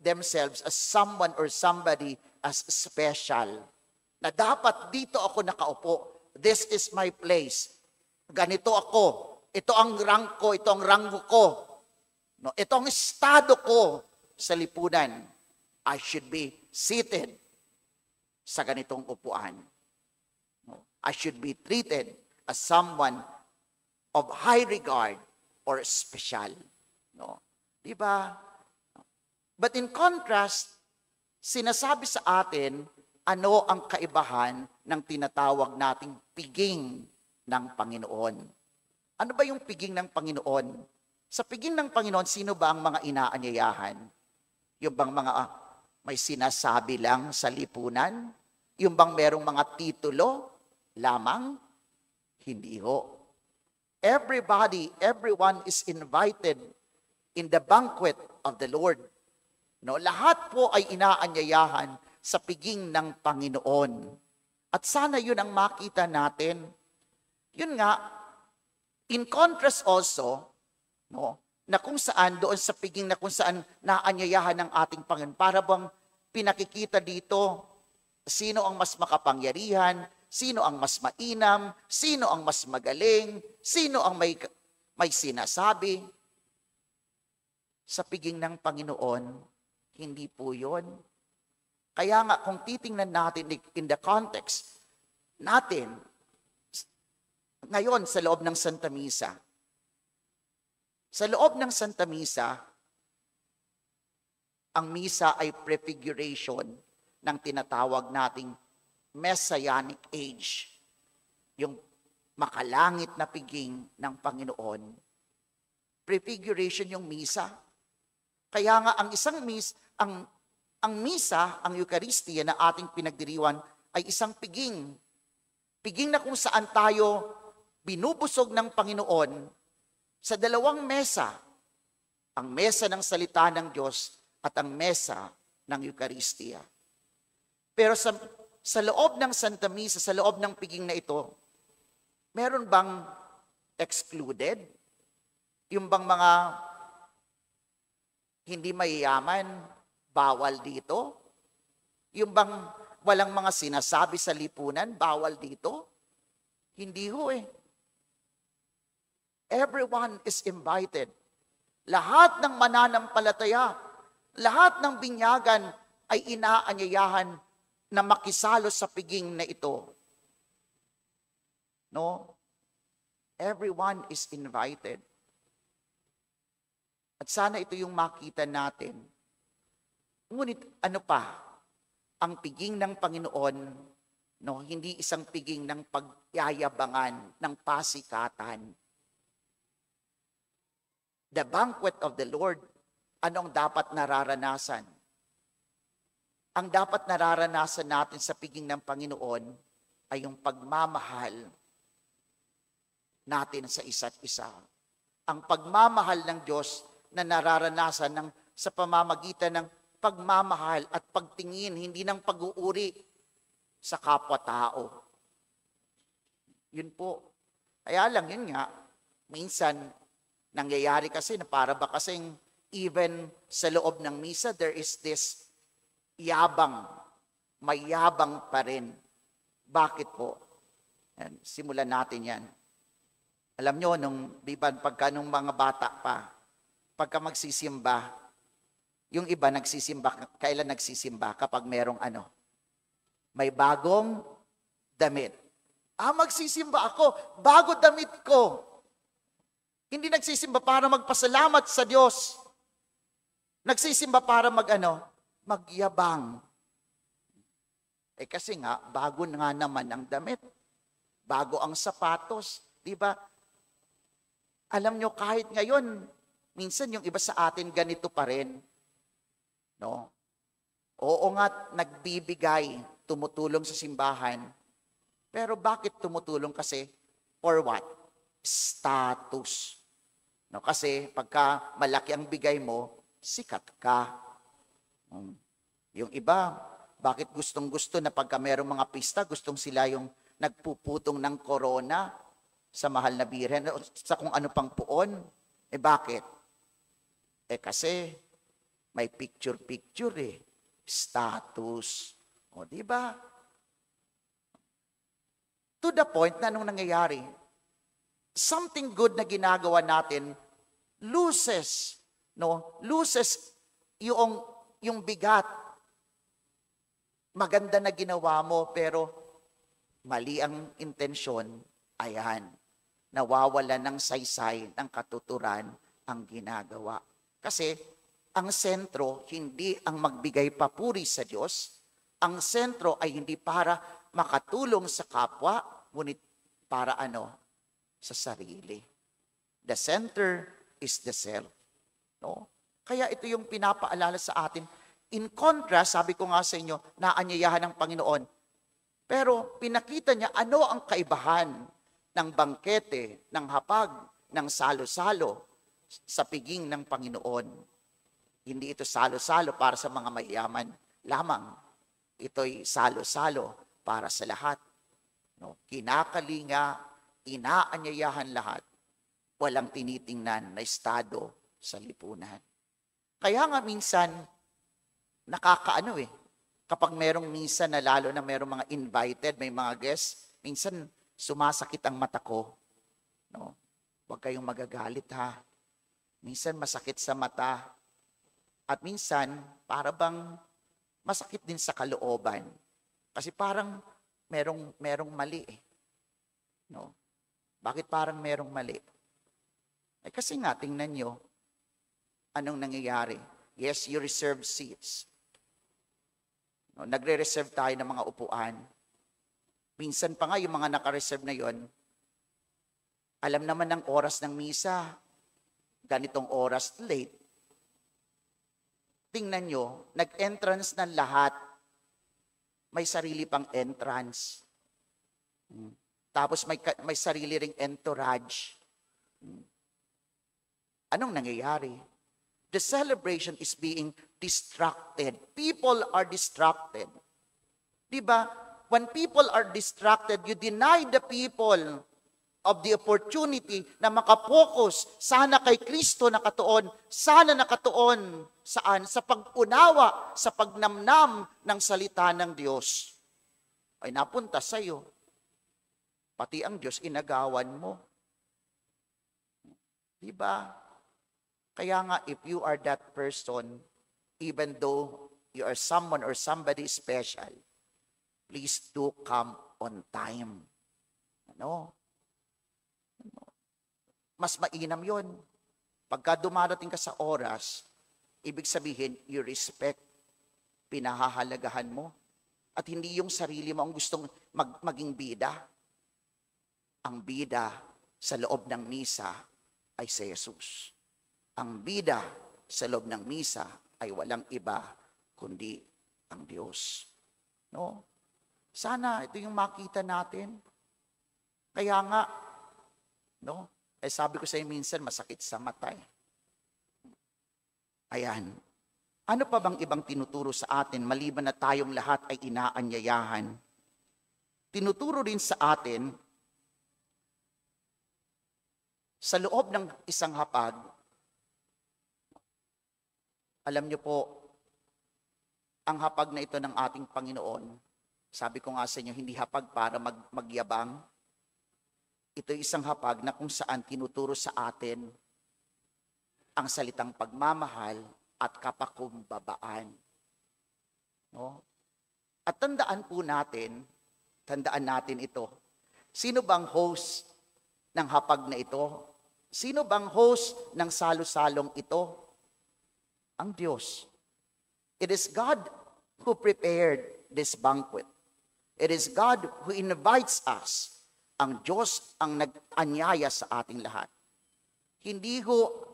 themselves as someone or somebody as special. Na dapat dito ako nakaupo. This is my place. Ganito ako. Ito ang rank ko. Ito ang ranggo ko. No, ito ang estado ko sa lipunan. I should be seated sa ganitong upuan. No, I should be treated as someone of high regard or special. No? Di ba? But in contrast, sinasabi sa atin ano ang kaibahan ng tinatawag nating piging ng Panginoon. Ano ba yung piging ng Panginoon? Sa piging ng Panginoon, sino ba ang mga inaanyayahan? Yung bang mga may sinasabi lang sa lipunan? Yung bang merong mga titulo lamang? Hindi ho. Everybody, everyone is invited in the banquet of the Lord. No, lahat po ay inaanyayahan sa piging ng Panginoon. At sana yun ang makita natin. Yun nga, in contrast also, no, na kung saan doon sa piging na kung saan naanyayahan ng ating Panginoon, para bang pinakikita dito sino ang mas makapangyarihan, sino ang mas mainam, sino ang mas magaling, sino ang may sinasabi. Sa piging ng Panginoon, hindi po yun. Kaya nga, kung titingnan natin in the context natin, ngayon sa loob ng Santa Misa, sa loob ng Santa Misa, ang Misa ay prefiguration ng tinatawag nating Messianic age, yung makalangit na piging ng Panginoon. Prefiguration yung Misa. Kaya nga ang isang ang Misa, ang Eucharistia na ating pinagdiriwan ay isang piging. Piging na kung saan tayo binubusog ng Panginoon sa dalawang mesa. Ang mesa ng salita ng Diyos at ang mesa ng Eucharistia. Pero sa loob ng Santa Misa, sa loob ng piging na ito, meron bang excluded? Yung bang mga hindi mayayaman, bawal dito? Yung bang walang mga sinasabi sa lipunan, bawal dito? Hindi ho eh. Everyone is invited. Lahat ng mananampalataya, lahat ng binyagan ay inaanyayahan na makisalo sa piging na ito. No? Everyone is invited. At sana ito yung makita natin. Ngunit ano pa? ang piging ng Panginoon, no, hindi isang piging ng pagyayabangan, ng pasikatan. The banquet of the Lord, anong dapat nararanasan? Ang dapat nararanasan natin sa piging ng Panginoon ay yung pagmamahal natin sa isa't isa. Ang pagmamahal ng Diyos na nararanasan sa pamamagitan ng pagmamahal at pagtingin, hindi ng pag-uuri sa kapwa-tao. Yun po. Kaya lang, yun nga, minsan, nangyayari kasi na para ba kasing even sa loob ng misa, there is this yabang, may yabang pa rin. Bakit po? Yan, simulan natin yan. Alam nyo, pagka nung mga bata pa, pagka magsisimba, yung iba nagsisimba, kailan nagsisimba? Kapag merong may bagong damit. Magsisimba ako, bago damit ko. Hindi nagsisimba para magpasalamat sa Diyos. Nagsisimba para magyabang. Kasi nga, bago nga naman ang damit. Bago ang sapatos. Di ba? Alam nyo, kahit ngayon, minsan yung iba sa atin ganito pa rin. No? Oo nga, nagbibigay, tumutulong sa simbahan. Pero bakit tumutulong kasi? For what? Status. No, kasi pagka malaki ang bigay mo, sikat ka. Yung iba, bakit gustong-gusto na pagka merong mga pista, gustong sila yung nagpuputong ng korona sa mahal na birhen, sa kung ano pang puon. Bakit? Kasi may picture-picture status. O, di ba? To the point na nung nangyayari, something good na ginagawa natin loses yung bigat. Maganda na ginawa mo pero mali ang intensyon, ayan, nawawala ng saysay, ng katuturan ang ginagawa. Kasi ang sentro hindi ang magbigay papuri sa Diyos, ang sentro ay hindi para makatulong sa kapwa, ngunit para sa sarili. The center is the self. No? Kaya ito yung pinapaalala sa atin. In contrast, sabi ko nga sa inyo, naanyayahan ng Panginoon. Pero pinakita niya ano ang kaibahan ng bangkete, ng hapag, ng salo-salo sa piging ng Panginoon. Hindi ito salo-salo para sa mga mayaman lamang. Ito'y salo-salo para sa lahat. No? Kinakalinga, inaanyayahan lahat. Walang tinitingnan na estado sa lipunan. Kaya nga minsan, nakakaano kapag merong misa na lalo na merong mga invited, may mga guests, minsan sumasakit ang mata ko. No? Huwag kayong magagalit ha. Minsan masakit sa mata. At minsan, para bang masakit din sa kalooban. Kasi parang merong mali No? Bakit parang merong mali? Kasi nga, tingnan nyo, anong nangyayari? Yes, you reserve seats. No, nagre-reserve tayo ng mga upuan. Minsan pa nga, yung mga naka-reserve na yon, alam naman ng oras ng misa, ganitong oras late. Tingnan nyo, nag-entrance na lahat. May sarili pang entrance. Tapos may sarili ring entourage. Anong nangyayari? The celebration is being distracted. People are distracted. Diba? When people are distracted, you deny the people of the opportunity na makapokus sana kay Kristo nakatuon. Sana nakatuon saan? Sa pag-unawa, sa pagnamnam ng salita ng Diyos. Ay napunta sa'yo. Pati ang Diyos inagawan mo. Diba? Kaya nga, if you are that person, even though you are someone or somebody special, please do come on time. Mas mainam yon. Pagka dumarating ka sa oras, ibig sabihin, you respect, pinahahalagahan mo At hindi yung sarili mo ang gustong maging bida. Ang bida sa loob ng misa ay si Jesus. Ang bida sa loob ng misa ay walang iba kundi ang Diyos. No? Sana ito yung makita natin. Kaya nga, no? Sabi ko sa inyo minsan, masakit sa mata. Ayan. Ano pa bang ibang tinuturo sa atin maliban na tayong lahat ay inaanyayahan? Tinuturo rin sa atin sa loob ng isang hapag. Alam niyo po, ang hapag na ito ng ating Panginoon, sabi ko nga sa inyo, hindi hapag para magyabang. Ito isang hapag na kung saan tinuturo sa atin ang salitang pagmamahal at kapakumbabaan. No? At tandaan natin ito. Sino bang host ng hapag na ito? Sino bang host ng salo-salong ito? Ang Diyos. It is God who prepared this banquet. It is God who invites us. Ang Diyos ang nag-anyaya sa ating lahat. Hindi ho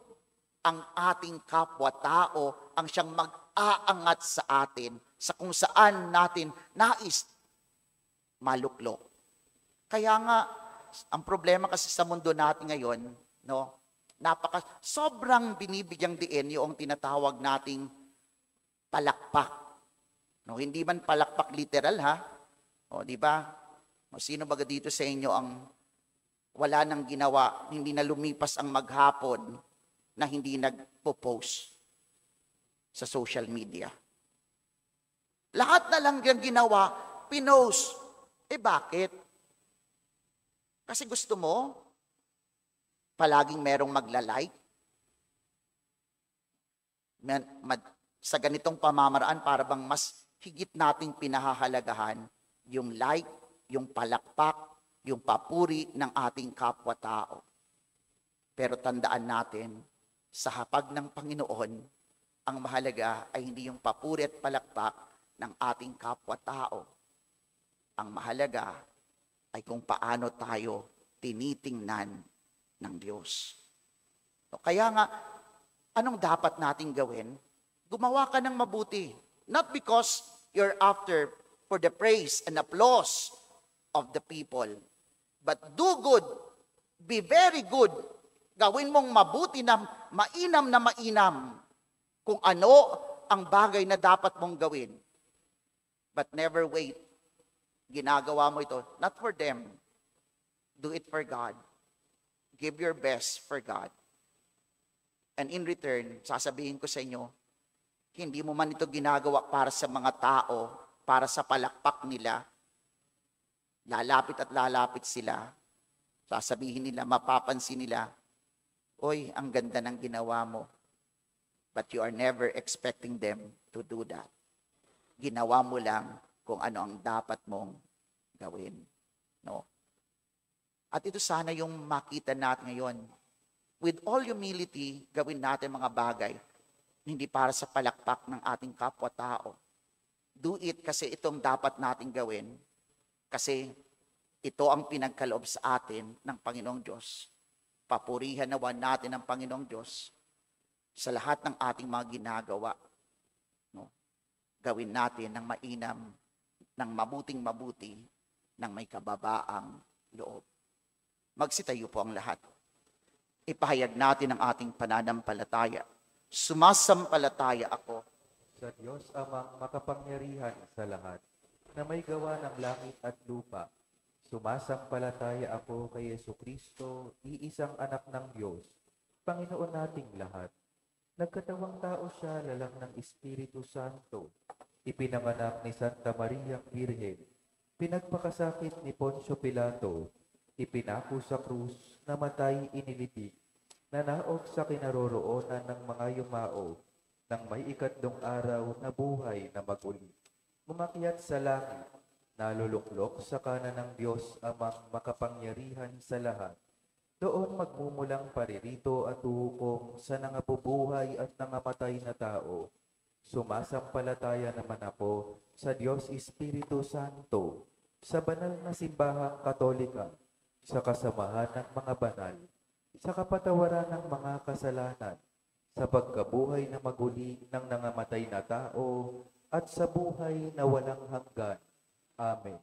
ang ating kapwa-tao ang siyang mag-aangat sa atin sa kung saan natin nais maluklok. Kaya nga, ang problema kasi sa mundo natin ngayon, no, sobrang binibigyang diin yung tinatawag nating palakpak. No, hindi man palakpak literal, ha? O, di ba? O, sino baga dito sa inyo ang wala nang ginawa, hindi na lumipas ang maghapon na hindi nagpo-post sa social media? Lahat na lang yung ginawa, pinost. Bakit? Kasi gusto mo palaging merong magla-like? Sa ganitong pamamaraan, para bang mas higit nating pinahahalagahan yung like, yung palakpak, yung papuri ng ating kapwa-tao. Pero tandaan natin, sa hapag ng Panginoon, ang mahalaga ay hindi yung papuri at palakpak ng ating kapwa-tao. Ang mahalaga ay kung paano tayo tinitingnan ng Diyos. Kaya nga, anong dapat nating gawin? Gumawa ka ng mabuti. Not because you're after for the praise and applause of the people, but do good, be very good. Gawin mong mabuti na mainam kung ano ang bagay na dapat mong gawin. But never wait. Ginagawa mo ito, not for them. Do it for God. Give your best for God. And in return, sasabihin ko sa inyo, hindi mo man ito ginagawa para sa mga tao, para sa palakpak nila. Lalapit at lalapit sila. Sasabihin nila, mapapansin nila, oy, ang ganda ng ginawa mo. But you are never expecting them to do that. Ginawa mo lang kung ano ang dapat mong gawin. No? At ito sana yung makita natin ngayon. With all humility, gawin natin mga bagay, hindi para sa palakpak ng ating kapwa-tao. Do it kasi itong dapat nating gawin. Kasi ito ang pinagkaloob sa atin ng Panginoong Diyos. Papurihan nawa natin ang Panginoong Diyos sa lahat ng ating mga ginagawa. No? Gawin natin ng mainam, ng mabuting-mabuti, ng may kababaang loob. Magsitayo po ang lahat. Ipahayag natin ang ating pananampalataya. Sumasampalataya ako Sa Diyos amang makapangyarihan sa lahat, na may gawa ng langit at lupa. Sumasampalataya ako kay Jesucristo, iisang anak ng Diyos, Panginoon nating lahat. Nagkatawang tao siya lalang ng Espiritu Santo. Ipinanganak ni Santa Maria Virgen. Pinagpakasakit ni Poncio Pilato. Ipinako sa krus, namatay inilibig. Nanaog sa kinaroroonan ng mga yumao. Nang may ikatlong araw na buhay na maguli. Umakyat sa langit. Naluluklok sa kanan ng Diyos amang makapangyarihan sa lahat. Doon magmumulang paririto at huhukom sa nangabubuhay at nangamatay na tao. Sumasampalataya naman ako sa Diyos Espiritu Santo, sa banal na simbahang katolika, sa kasamahan ng mga banal, sa kapatawaran ng mga kasalanan, sa pagkabuhay na maguli ng nangamatay na tao, at sa buhay na walang hanggan. Amen.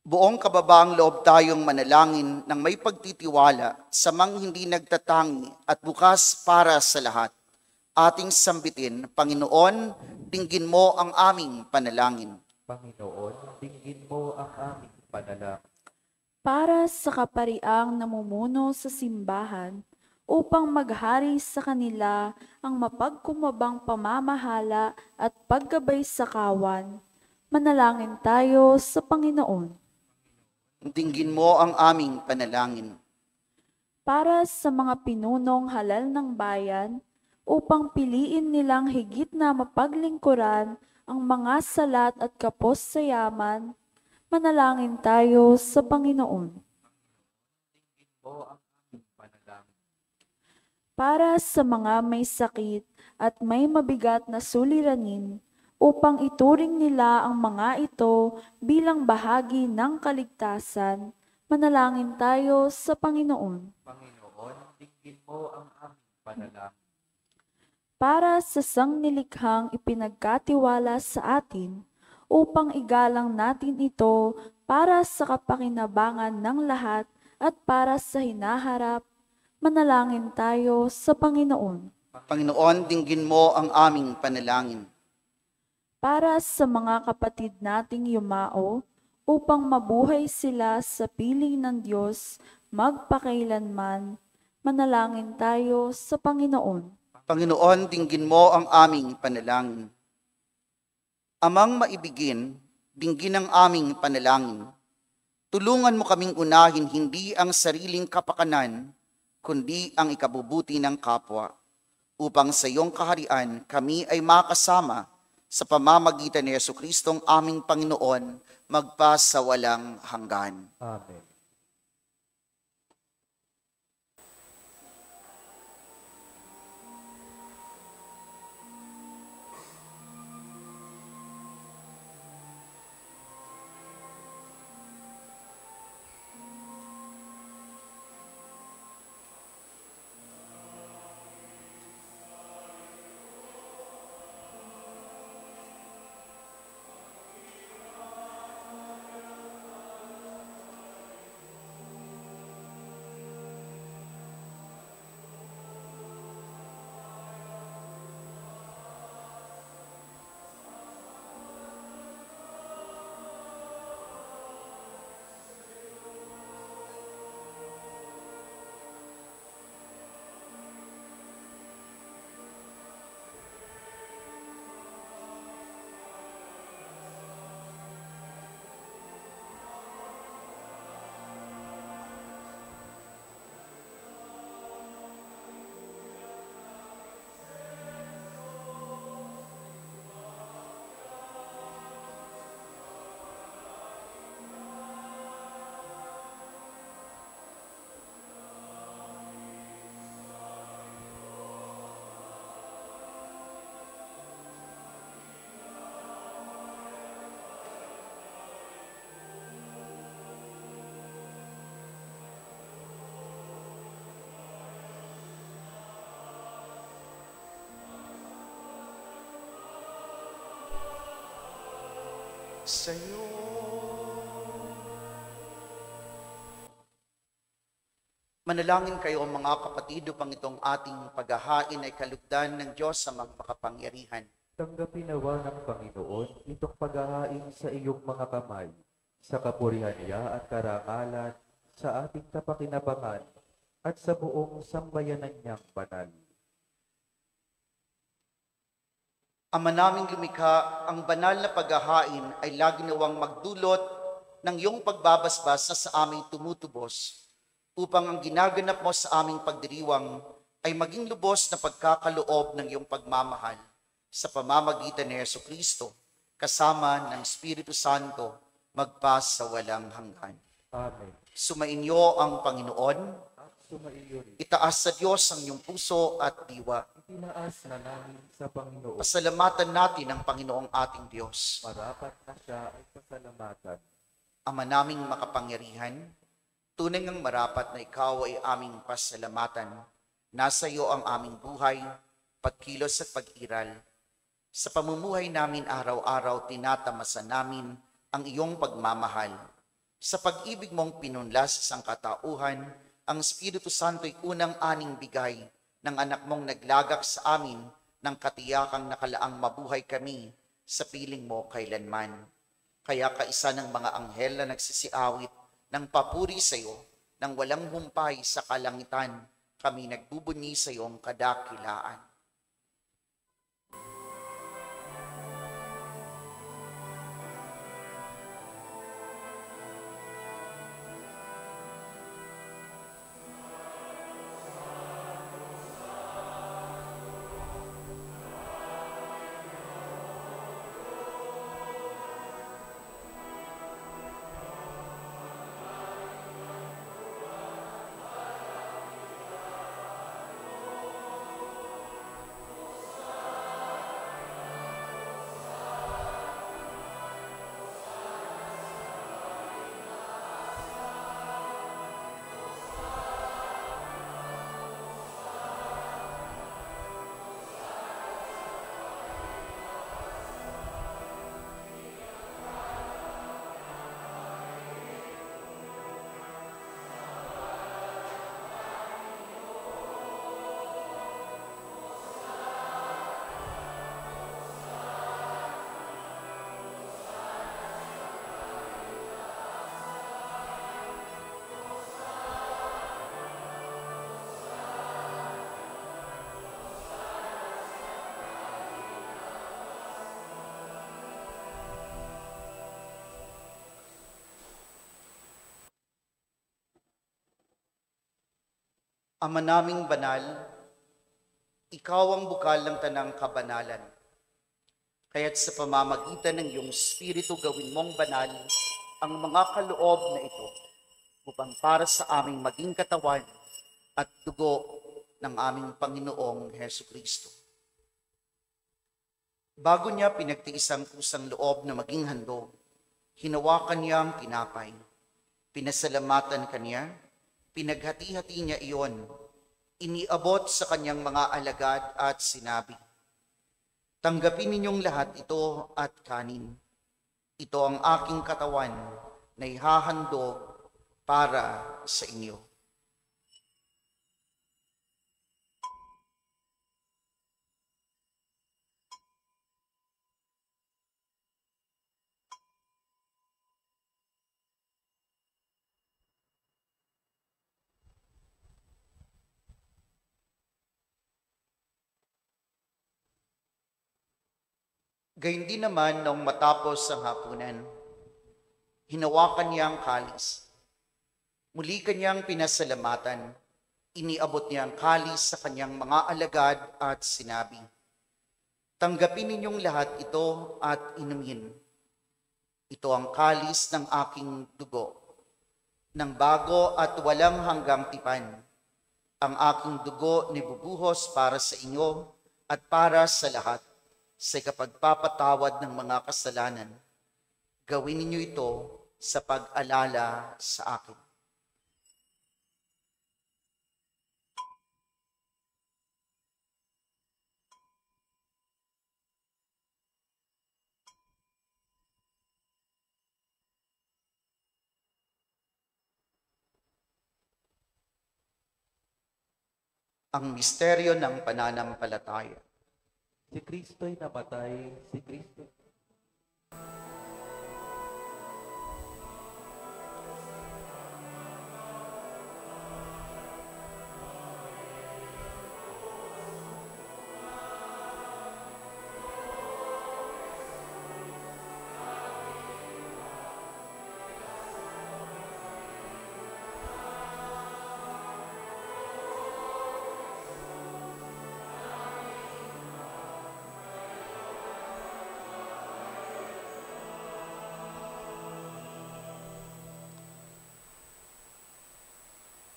Buong kababaang loob tayong manalangin ng may pagtitiwala sa mga hindi nagtatangi at bukas para sa lahat. Ating sambitin, Panginoon, dinggin mo ang aming panalangin. Panginoon, dinggin mo ang aming panalangin. Para sa kapariang namumuno sa simbahan, upang maghari sa kanila ang mapagkumabang pamamahala at paggabay sa kawan, manalangin tayo sa Panginoon. Dinggin mo ang aming panalangin. Para sa mga pinunong halal ng bayan, upang piliin nilang higit na mapaglingkuran ang mga salat at kapos sa yaman, manalangin tayo sa Panginoon. Dinggin mo ang aming panalangin. Para sa mga may sakit at may mabigat na suliranin, upang ituring nila ang mga ito bilang bahagi ng kaligtasan, manalangin tayo sa Panginoon. Panginoon, dinggin mo ang aming panalangin. Para sa sangnilikhang ipinagkatiwala sa atin, upang igalang natin ito para sa kapakinabangan ng lahat at para sa hinaharap, manalangin tayo sa Panginoon. Panginoon, dinggin mo ang aming panalangin. Para sa mga kapatid nating yumao, upang mabuhay sila sa piling ng Diyos magpakailanman, manalangin tayo sa Panginoon. Panginoon, dinggin mo ang aming panalangin. Amang maibigin, dinggin ang aming panalangin. Tulungan mo kaming unahin hindi ang sariling kapakanan, kundi ang ikabubuti ng kapwa, upang sa iyong kaharian kami ay makasama sa pamamagitan ni Jesucristong aming Panginoon, magpa sa walang hanggan. Amen. Sa'yo. Manalangin kayo mga kapatid upang itong ating paghahain ay kalugdan ng Diyos sa mga makapangyarihan. Tanggapin nawa ng Panginoon itong paghahain sa iyong mga kamay, sa kapurihan niya at karangalan, sa ating kapakinabangan, at sa buong sambayanan niyang banal. Ama naming lumikha, ang banal na paghahain ay lagi nawang magdulot ng iyong pagbabasbas na sa aming tumutubos, upang ang ginaganap mo sa aming pagdiriwang ay maging lubos na pagkakaloob ng iyong pagmamahal sa pamamagitan ni Jesucristo, kasama ng Espiritu Santo, magpa sa walang hanggan. Amen. Sumainyo ang Panginoon. At sumaiyo rin. Itaas sa Diyos ang iyong puso at diwa. Itinaas na namin sa Panginoon. Pasalamatan natin ang Panginoong ating Diyos. Marapat na siya ay pasalamatan. Ama naming makapangyarihan, tunay ngang marapat na ikaw ay aming pasalamatan. Nasa iyo ang aming buhay, pagkilos at pag-iral. Sa pamumuhay namin araw-araw, tinatamasan namin ang iyong pagmamahal. Sa pag-ibig mong pinunlas sa sangkatauhan, ang Espiritu Santo'y unang aning bigay ng anak mong naglagak sa amin ng katiyakang nakalaang mabuhay kami sa piling mo kailanman. Kaya kaisa ng mga anghel na nagsisiawit ng papuri sa iyo, nang walang humpay sa kalangitan, kami nagbubunyi sa iyong kadakilaan. Ama naming banal, ikaw ang bukal ng tanang kabanalan. Kaya't sa pamamagitan ng iyong Espiritu gawin mong banal ang mga kaloob na ito upang para sa aming maging katawan at dugo ng aming Panginoong Hesukristo. Bago niya pinagtiis ang kusang loob na maging handog, hinawakan niya ang tinapay, pinasalamatan kaniya, pinaghati-hati niya iyon, iniabot sa kanyang mga alagad at sinabi, "Tanggapin ninyong lahat ito at kanin. Ito ang aking katawan na ihahandog para sa inyo." Gayun din naman nung matapos ang hapunan, hinawakan niya ang kalis. Muli kanyang pinasalamatan, iniabot niya ang kalis sa kanyang mga alagad at sinabi, "Tanggapin ninyong lahat ito at inumin. Ito ang kalis ng aking dugo, ng bago at walang hanggang tipan. Ang aking dugo nibubuhos para sa inyo at para sa lahat, sa kapagpapatawad ng mga kasalanan. Gawin ninyo ito sa pag-alala sa akin." Ang misteryo ng pananampalataya. Si Kristo'y namatay, si Kristo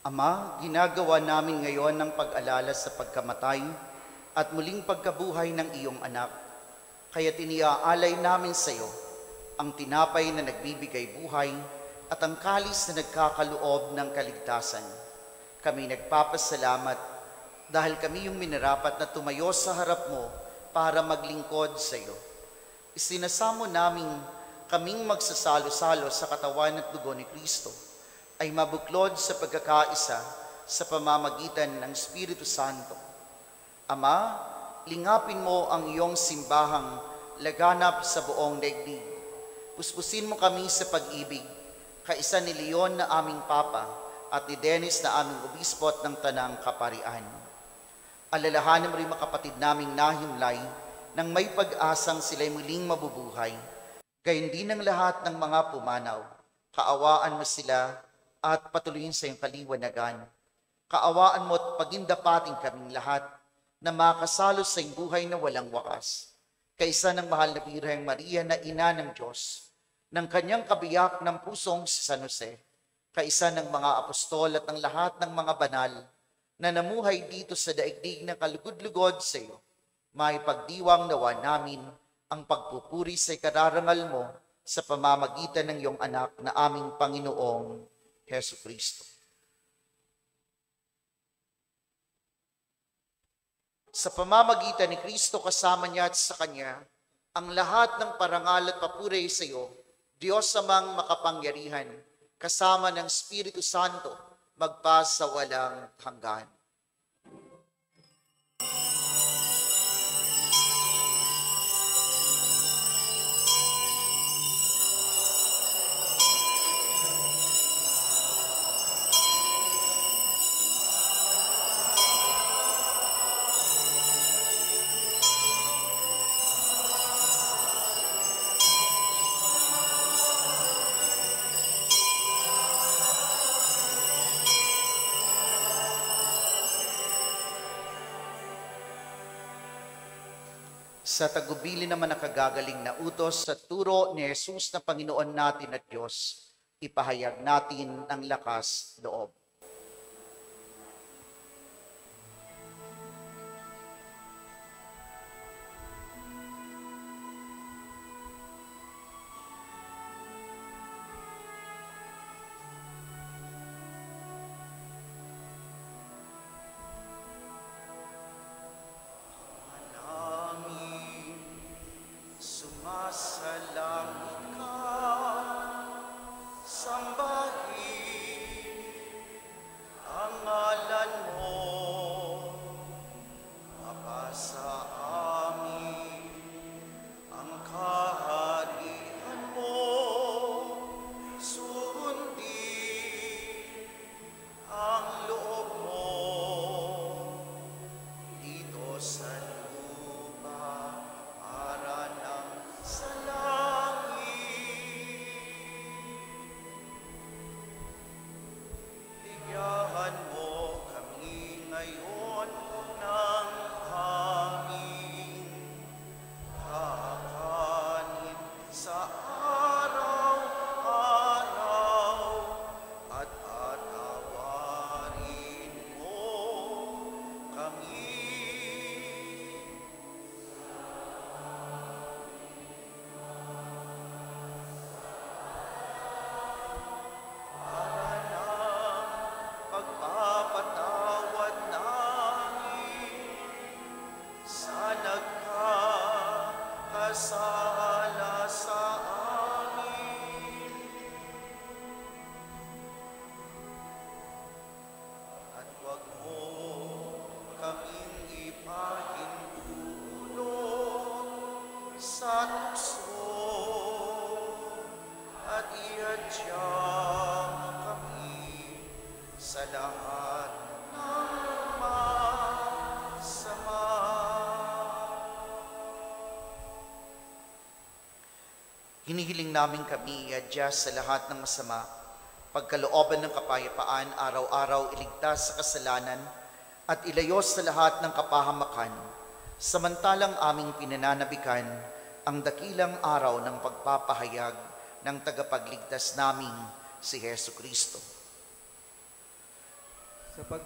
Ama, ginagawa namin ngayon ng pag-alala sa pagkamatay at muling pagkabuhay ng iyong anak. Kaya tiniaalay namin sa iyo ang tinapay na nagbibigay buhay at ang kalis na nagkakaloob ng kaligtasan. Kami nagpapasalamat dahil kami yung minarapat na tumayo sa harap mo para maglingkod sa iyo. Isinasamo namin kaming magsasalo-salo sa katawan at dugo ni Kristo ay mabuklod sa pagkakaisa sa pamamagitan ng Espiritu Santo. Ama, lingapin mo ang iyong simbahang laganap sa buong daigdig. Puspusin mo kami sa pag-ibig, kaisa ni Leon na aming Papa at ni Dennis na aming Obispot ng Tanang Kaparian. Alalahanin mo rin mga kapatid naming nahimlay nang may pag-asang sila'y muling mabubuhay. Gayon din ang lahat ng mga pumanaw. Kaawaan mo sila at patuloyin sa iyong kaliwanagan. Kaawaan mo at pagindapating kaming lahat na makasalo sa iyong buhay na walang wakas. Kaisa ng mahal na Birheng Maria na ina ng Diyos, ng kanyang kabiyak ng pusong si San Jose, kaisa ng mga apostol at ng lahat ng mga banal na namuhay dito sa daigdig na kalugod-lugod sa iyo, may pagdiwang nawa namin ang pagpupuri sa ikararangal mo sa pamamagitan ng iyong anak na aming Panginoong Hesu Kristo. Sa pamamagitan ni Kristo kasama niya at sa Kanya, ang lahat ng parangal at papuri sa iyo, Diyos amang makapangyarihan, kasama ng Espiritu Santo, magpa sa walang hanggan. Sa tagubili naman nakagagaling na utos sa turo ni Jesus na Panginoon natin at Diyos, ipahayag natin ang lakas loob. Hinihiling namin kami iadya sa lahat ng masama, pagkalooban ng kapayapaan, araw-araw iligtas sa kasalanan at ilayos sa lahat ng kapahamakan, samantalang aming pinananabikan ang dakilang araw ng pagpapahayag ng tagapagligtas naming si Hesu Kristo. Sa pag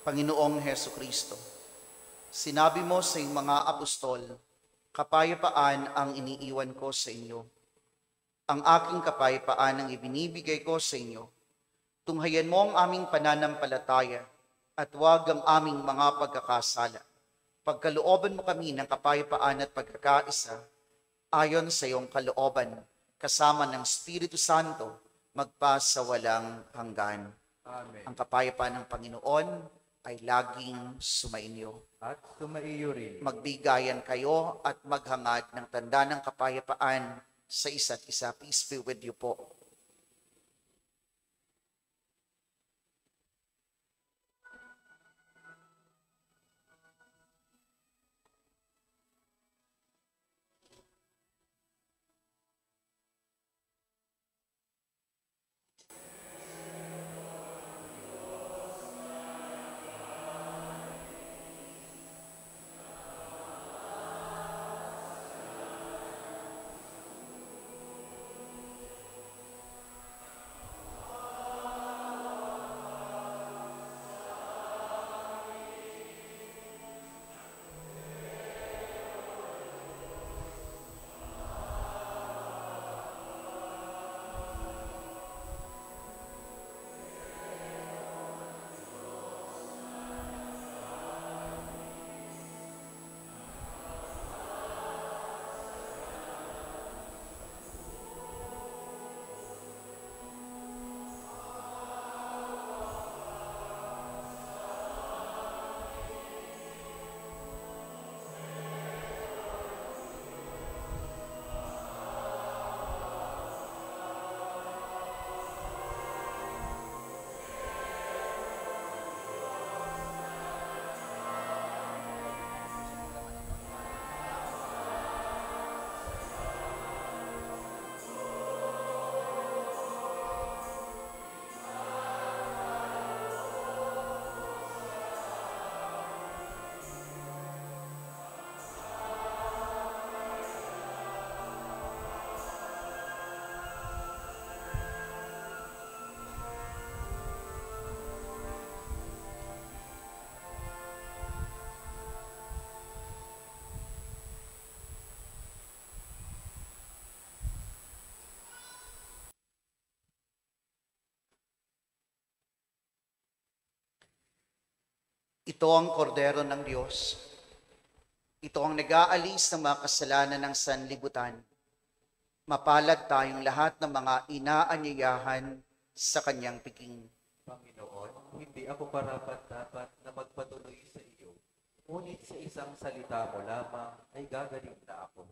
Panginoong Heso Kristo, sinabi mo sa iyong mga apostol, kapayapaan ang iniiwan ko sa inyo. Ang aking kapayapaan ang ibinibigay ko sa inyo. Tunghayan mo ang aming pananampalataya at huwag ang aming mga pagkakasala. Pagkalooban mo kami ng kapayapaan at pagkakaisa, ayon sa iyong kalooban, kasama ng Espiritu Santo, magpa sa walang hanggan. Amen. Ang kapayapaan ng Panginoon ay laging sumainyo. At sumaiyo rin. Magbigayan kayo at maghangad ng tanda ng kapayapaan sa isa't isa. Peace be with you po. Ito ang kordero ng Diyos. Ito ang nag-aalis ng mga kasalanan ng sanlibutan. Mapalad tayong lahat ng mga inaanyayahan sa kanyang piking. Panginoon, hindi ako karapat-dapat na magpatuloy sa iyo. Ngunit sa isang salita mo lamang ay gagaling na ako.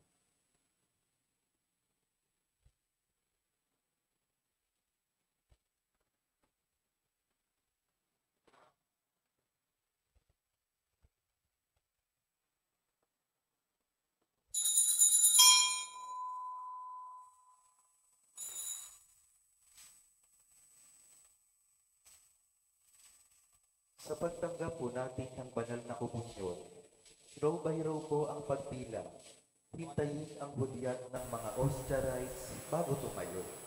Sa pagtanggap po natin ng banal na komunyon, row by row po ang pagbilang. Hintayin ang hudyat ng mga ostia rites bago tumayo.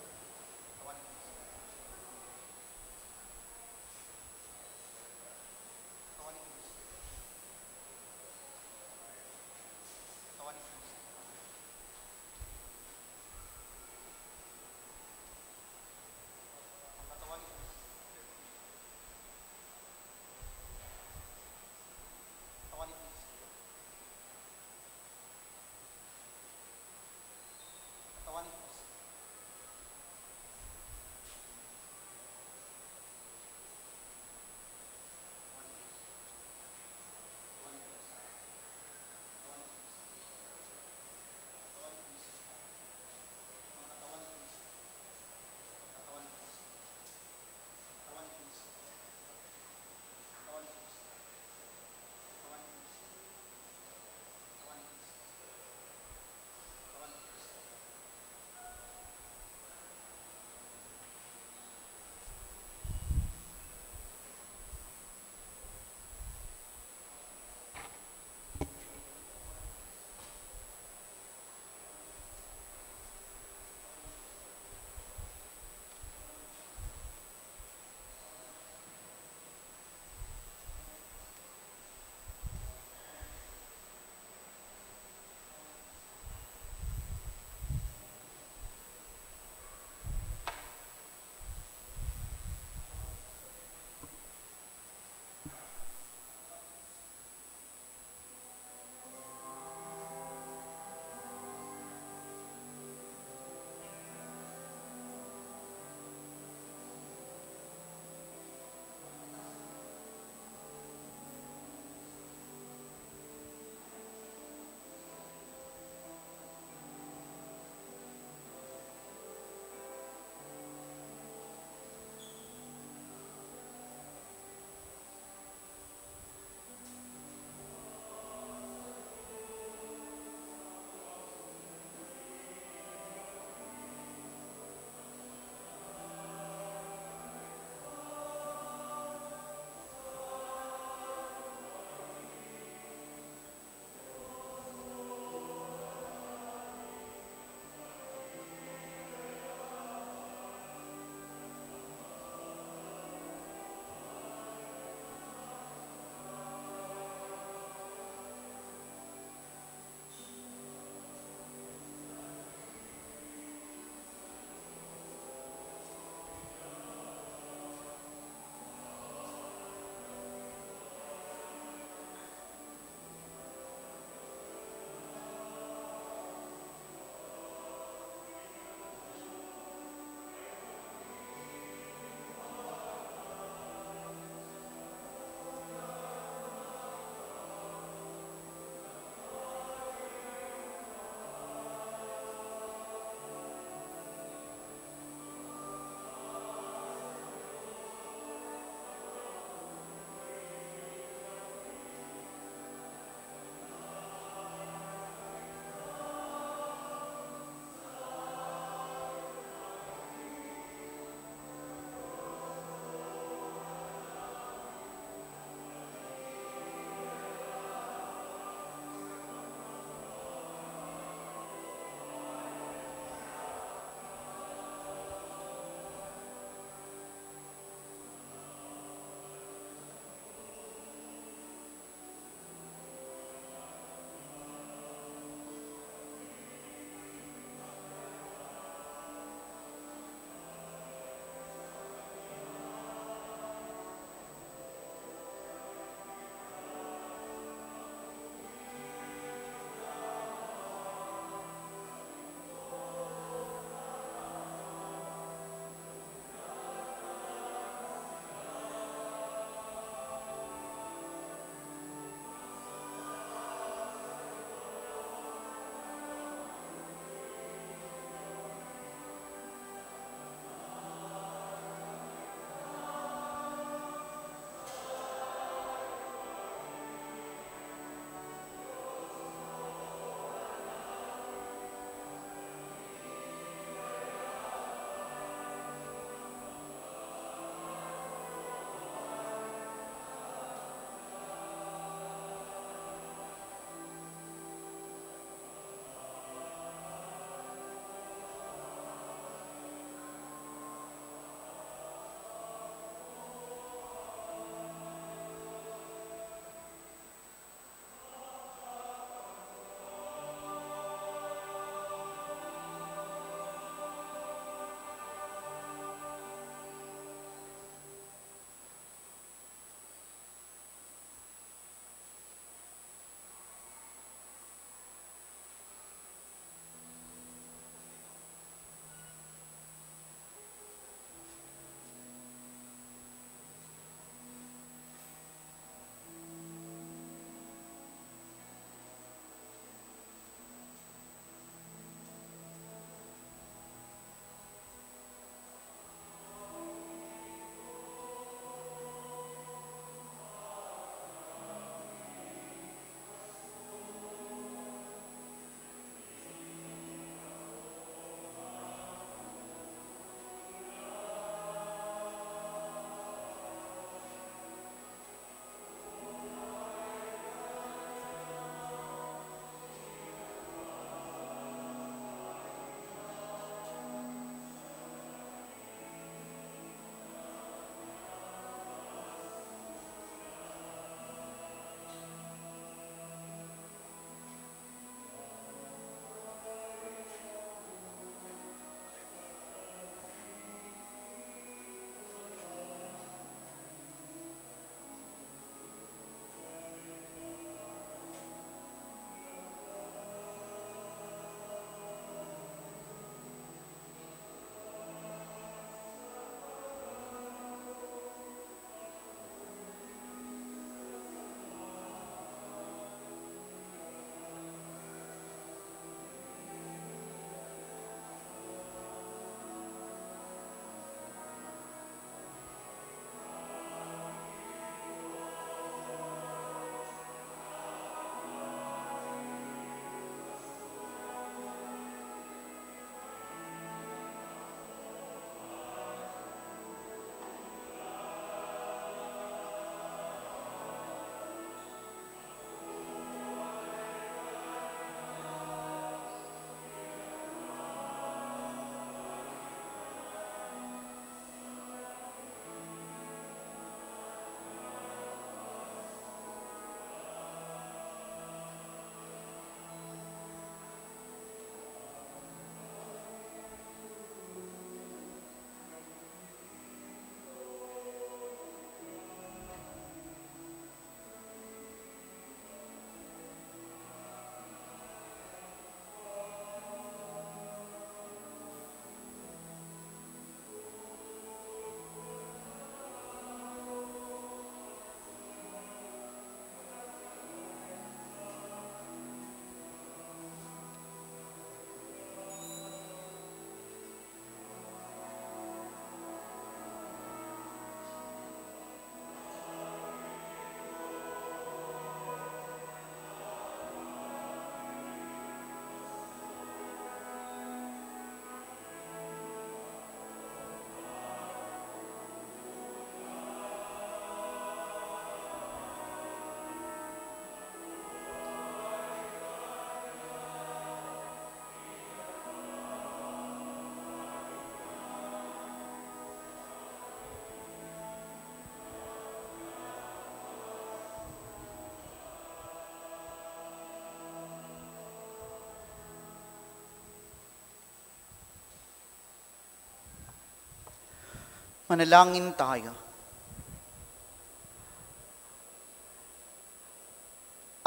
Manalangin tayo.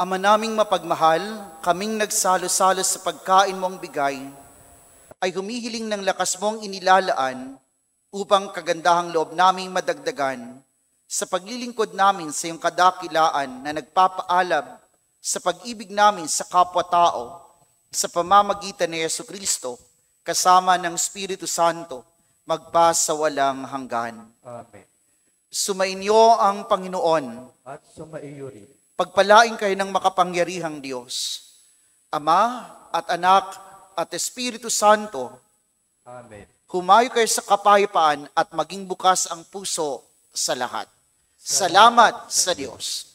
Ama naming mapagmahal, kaming nagsalo-salo sa pagkain mong bigay, ay humihiling ng lakas mong inilalaan upang kagandahang loob naming madagdagan sa paglilingkod namin sa iyong kadakilaan na nagpapaalab sa pag-ibig namin sa kapwa-tao sa pamamagitan ni Jesucristo kasama ng Espiritu Santo magpa sa walang hanggan. Amen. Sumainyo ang Panginoon. At sumaiyo rin. Pagpalain kayo ng makapangyarihang Diyos, Ama at Anak at Espiritu Santo. Amen. Humayo kayo sa kapayapaan at maging bukas ang puso sa lahat. Salamat sa Diyos.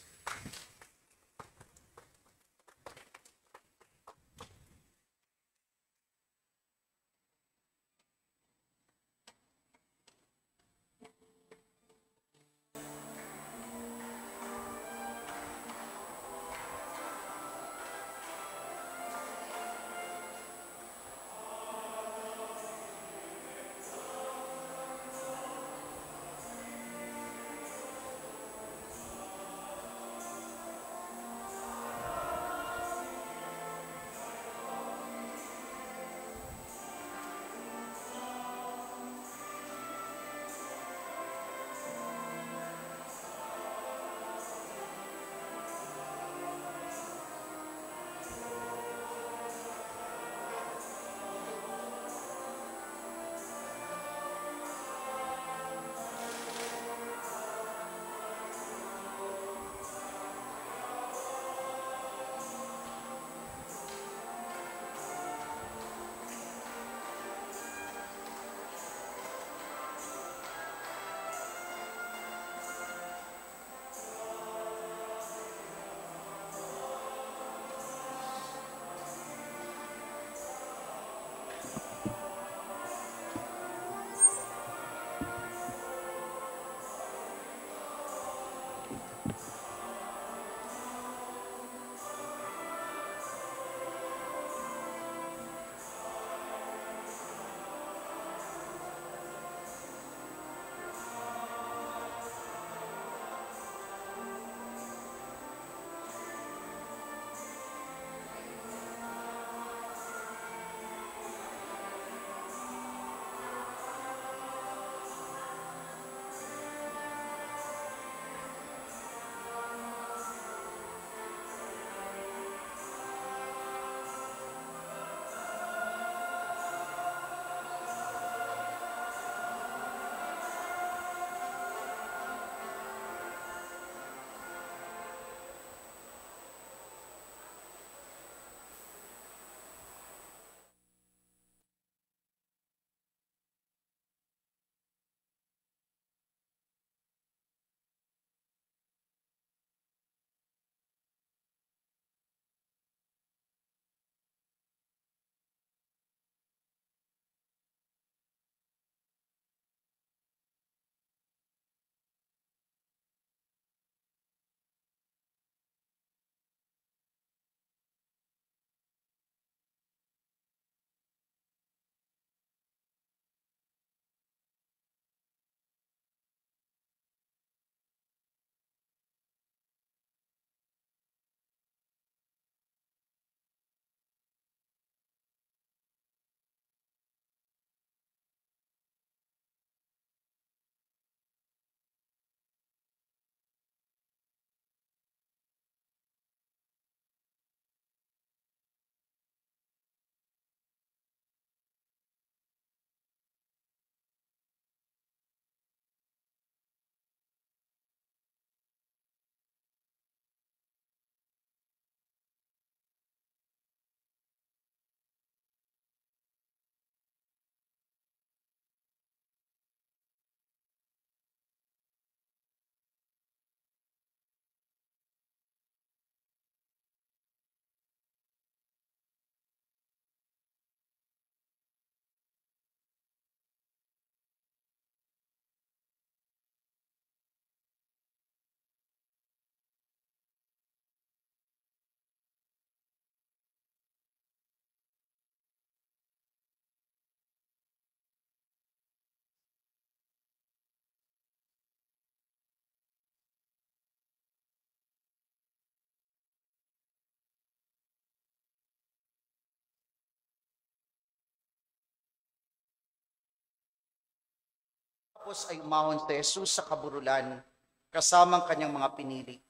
Tapos ay umahon si Jesus sa kaburulan kasamang kanyang mga pinili.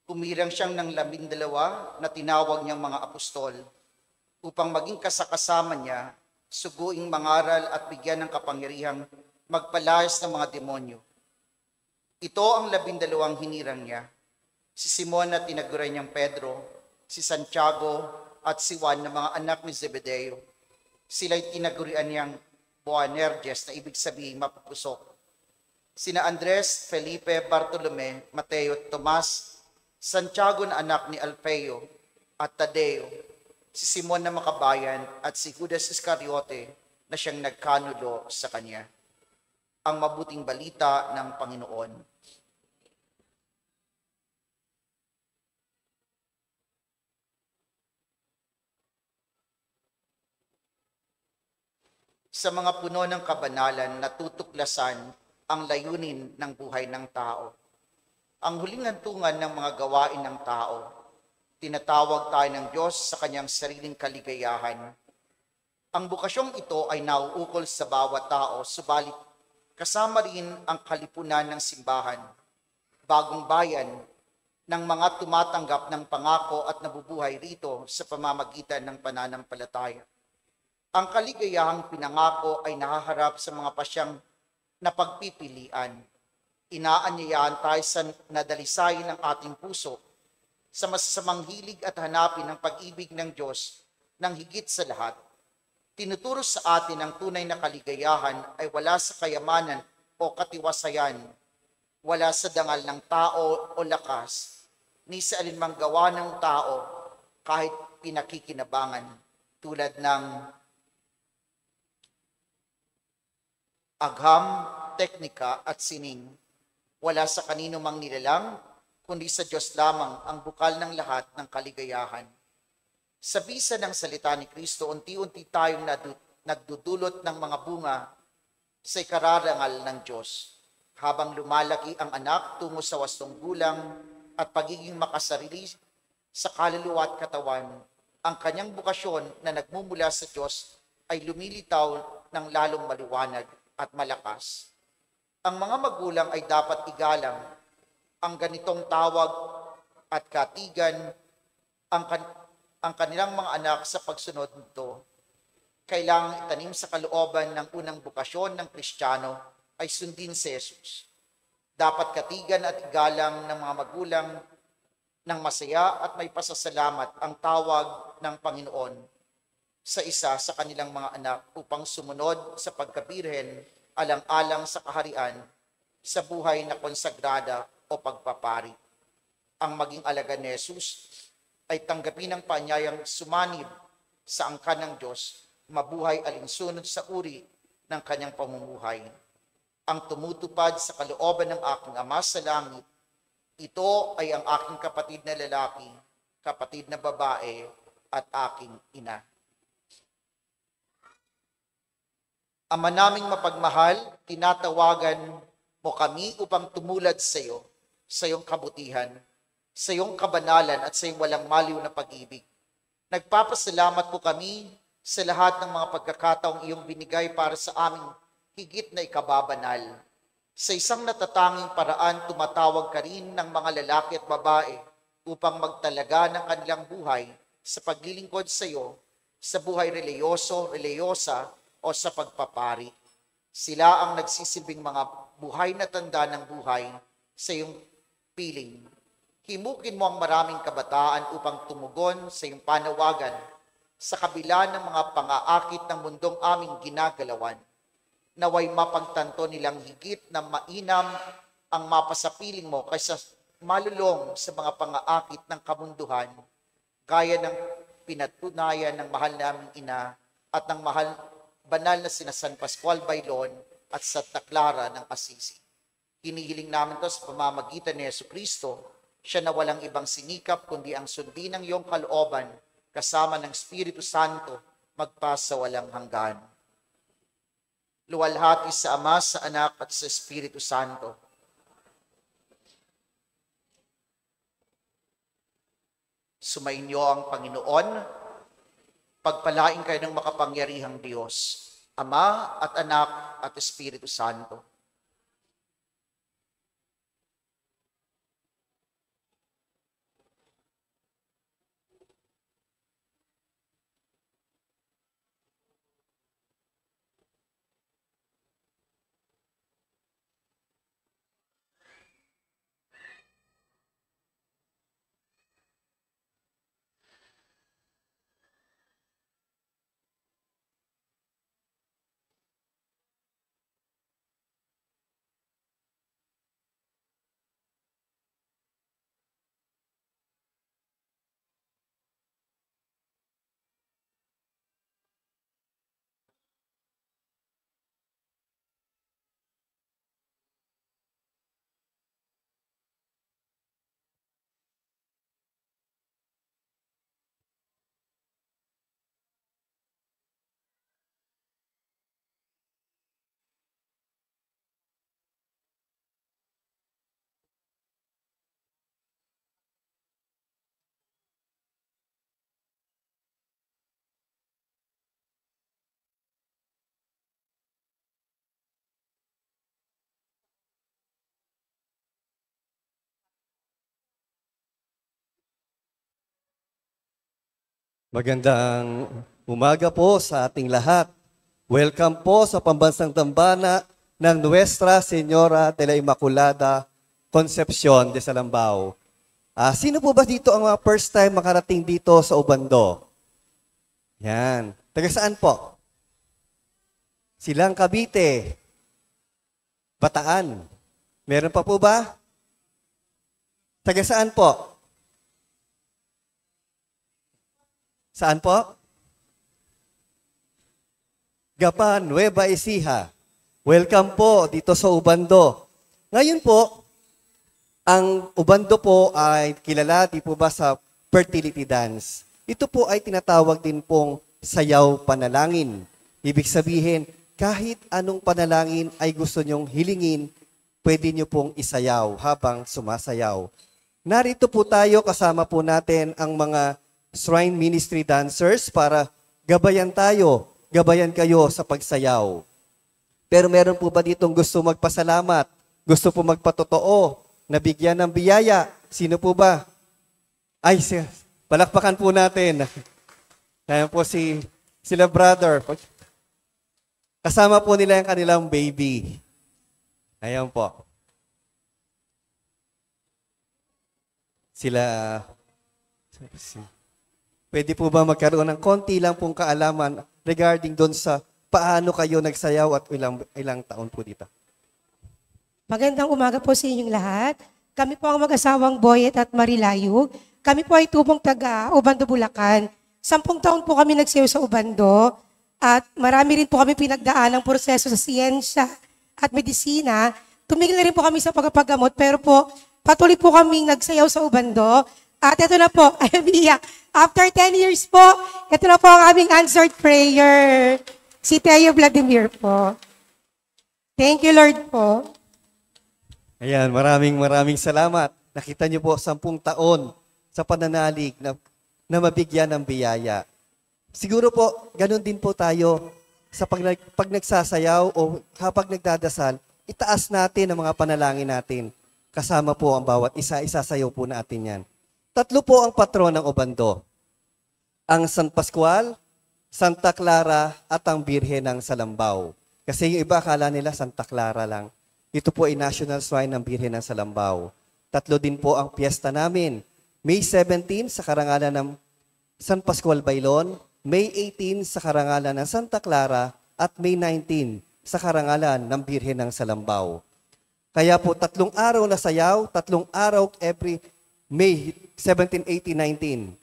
Kumilang siyang ng 12 na tinawag niyang mga apostol upang maging kasakasama niya, suguing mangaral at bigyan ng kapangyarihang magpalayas ng mga demonyo. Ito ang 12 hinirang niya, si Simon na tinaguran niyang Pedro, si Santiago at si Juan na mga anak ni Zebedeo. Sila'y tinagurian niyang Boanerges na ibig sabihin mapupusok. Sina Andres, Felipe, Bartolome, Mateo, Tomas, Santiago na anak ni Alfeo at Tadeo, si Simon na makabayan at si Judas Iscariote na siyang nagkanulo sa kanya. Ang mabuting balita ng Panginoon. Sa mga puno ng kabanalan, natutuklasan ang layunin ng buhay ng tao. Ang huling hantungan ng mga gawain ng tao, tinatawag tayo ng Diyos sa kanyang sariling kaligayahan. Ang bukasyong ito ay nauukol sa bawat tao, subalit kasama rin ang kalipunan ng simbahan, bagong bayan, ng mga tumatanggap ng pangako at nabubuhay rito sa pamamagitan ng pananampalataya. Ang kaligayahang pinangako ay nahaharap sa mga pasyang napagpipilian. Inaanyayahan tayo sa nadalisayin ng ating puso sa masasamang hilig at hanapin ang pag-ibig ng Diyos ng higit sa lahat. Tinuturo sa atin ang tunay na kaligayahan ay wala sa kayamanan o katiwasayan, wala sa dangal ng tao o lakas, ni sa alinmang gawa ng tao kahit pinakikinabangan, tulad ng agham, teknika at sining. Wala sa kanino mang nilalang, kundi sa Diyos lamang ang bukal ng lahat ng kaligayahan. Sa bisa ng salita ni Kristo, unti-unti tayong nagdudulot ng mga bunga sa ikararangal ng Diyos. Habang lumalaki ang anak tungo sa 8 gulang at pagiging makasarili sa kaluluwa at katawan, ang kanyang bukasyon na nagmumula sa Diyos ay lumilitaw ng lalong maliwanag at malakas. Ang mga magulang ay dapat igalang ang ganitong tawag at katigan ang kanilang mga anak sa pagsunod nito. Kailangang itanim sa kalooban ng unang bukasyon ng Kristiyano ay sundin si Jesus. Dapat katigan at igalang ng mga magulang ng masaya at may pasasalamat ang tawag ng Panginoon sa isa sa kanilang mga anak upang sumunod sa pagkabirhen alang-alang sa kaharian sa buhay na konsagrada o pagpapari. Ang maging alagad ni Jesus ay tanggapin ang paanyayang sumanib sa angkan ng Diyos, mabuhay alinsunod sa uri ng kanyang pamumuhay. Ang tumutupad sa kalooban ng aking Ama sa langit, ito ay ang aking kapatid na lalaki, kapatid na babae, at aking ina. Ama naming mapagmahal, tinatawagan mo kami upang tumulad sa iyo, sa iyong kabutihan, sa iyong kabanalan at sa iyong walang maliw na pag-ibig. Nagpapasalamat po kami sa lahat ng mga pagkakataong iyong binigay para sa aming higit na ikababanal. Sa isang natatanging paraan, tumatawag ka rin ng mga lalaki at babae upang magtalaga ng kanilang buhay sa paglilingkod sa iyo, sa buhay reliyoso, reliyosa, o sa pagpapari. Sila ang nagsisilbing mga buhay na tanda ng buhay sa iyong piling. Himukin mo ang maraming kabataan upang tumugon sa iyong panawagan sa kabila ng mga pang-aakit ng mundong aming ginagalawan. Naway mapagtanto nilang higit na mainam ang mapasapiling mo kaysa malulong sa mga pang-aakit ng kamunduhan, gaya ng pinatunayan ng mahal naming ina at ng banal na sina San Pascual Bailon at Santa Clara ng Assisi. Hinihiling namin ito sa pamamagitan ni Jesucristo, siya na walang ibang sinikap kundi ang sundin ng iyong kalooban kasama ng Espiritu Santo magpasa walang hanggan. Luwalhati sa Ama, sa Anak at sa Espiritu Santo. Sumainyo ang Panginoon. Pagpalain kayo ng makapangyarihang Diyos, Ama at Anak at Espiritu Santo. Magandang umaga po sa ating lahat. Welcome po sa Pambansang Dambana ng Nuestra Señora de la Inmaculada Concepcion de Salambao. Sino po ba dito ang mga first time makarating dito sa Ubando? Yan. Taga saan po? Silang Cavite. Bataan. Meron pa po ba? Taga saan po? Saan po? Gapan, Nueva Ecija. Welcome po dito sa Ubando. Ngayon po, ang Ubando po ay kilala, di po ba, sa fertility dance. Ito po ay tinatawag din pong sayaw panalangin. Ibig sabihin, kahit anong panalangin ay gusto nyong hilingin, pwede nyo pong isayaw habang sumasayaw. Narito po tayo, kasama po natin ang mga Shrine Ministry Dancers para gabayan kayo sa pagsayaw. Pero meron po ba ditong gusto magpasalamat? Gusto po magpatotoo? Nabigyan ng biyaya? Sino po ba? Ay, palakpakan po natin. Ayan po sila brother. Kasama po nila yung kanilang baby. Ayan po. Pwede po ba magkaroon ng konti lang pong kaalaman regarding doon sa paano kayo nagsayaw at ilang taon po dito? Magandang umaga po sa inyong lahat. Kami po ang mag-asawang Boyet at Marilayug. Kami po ay tubong taga Ubando, Bulacan. 10 taon po kami nagsayaw sa Ubando at marami rin po kami pinagdaan ng proseso sa siyensya at medisina. Tumigil na rin po kami sa pagpapagamot pero po patuloy po kaming nagsayaw sa Ubando. At ito na po, ay umiiyak. After 10 years po, ito na po ang aming answered prayer. Si Teo Vladimir po. Thank you, Lord po. Ayan, maraming salamat. Nakita niyo po 10 taon sa pananalig na mabigyan ng biyaya. Siguro po, ganun din po tayo sa pag nagsasayaw o kapag nagdadasal, itaas natin ang mga panalangin natin. Kasama po ang bawat isa, isasayaw po natin yan. 3 po ang patron ng Ubando. Ang San Pascual, Santa Clara, at ang Birhen ng Salambao. Kasi yung iba akala nila Santa Clara lang. Ito po ay National Shrine ng Birhen ng Salambao. 3 din po ang piyesta namin. May 17 sa karangalan ng San Pascual Bailon, May 18 sa karangalan ng Santa Clara, at May 19 sa karangalan ng Birhen ng Salambao. Kaya po 3 araw na sayaw, 3 araw every May 17, 18, 19.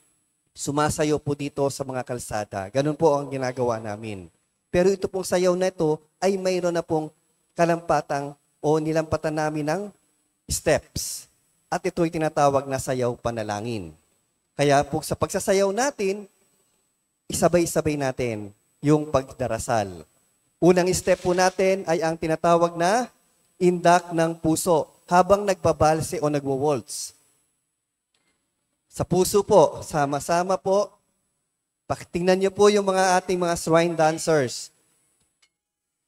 Sumasayaw po dito sa mga kalsada. Ganun po ang ginagawa namin. Pero ito pong sayaw na ito ay mayroon na pong kalampatang o nilampatan namin ng steps. At ito ay tinatawag na sayaw panalangin. Kaya po sa pagsasayaw natin, isabay-sabay natin yung pagdarasal. Unang step po natin ay ang tinatawag na indak ng puso habang nagbabalse o nagwo-waltz. Sa puso po, sama-sama po, pakitingnan niyo po yung ating mga shrine dancers.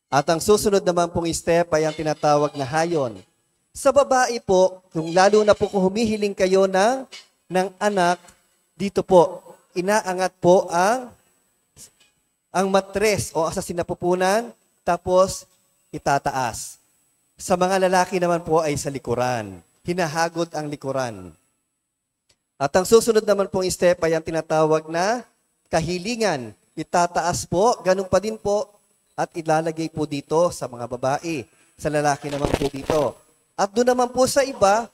At ang susunod naman pong step ay ang tinatawag na hayon. Sa babae po, kung lalo na po kung humihiling kayo ng anak, dito po, inaangat po ang matres o sa sinapupunan, tapos itataas. Sa mga lalaki naman po ay sa likuran. Hinahagod ang likuran. At ang susunod naman pong step ay ang tinatawag na kahilingan. Itataas po, ganun pa din po, at ilalagay po dito sa mga babae. Sa lalaki naman po dito. At doon naman po sa iba,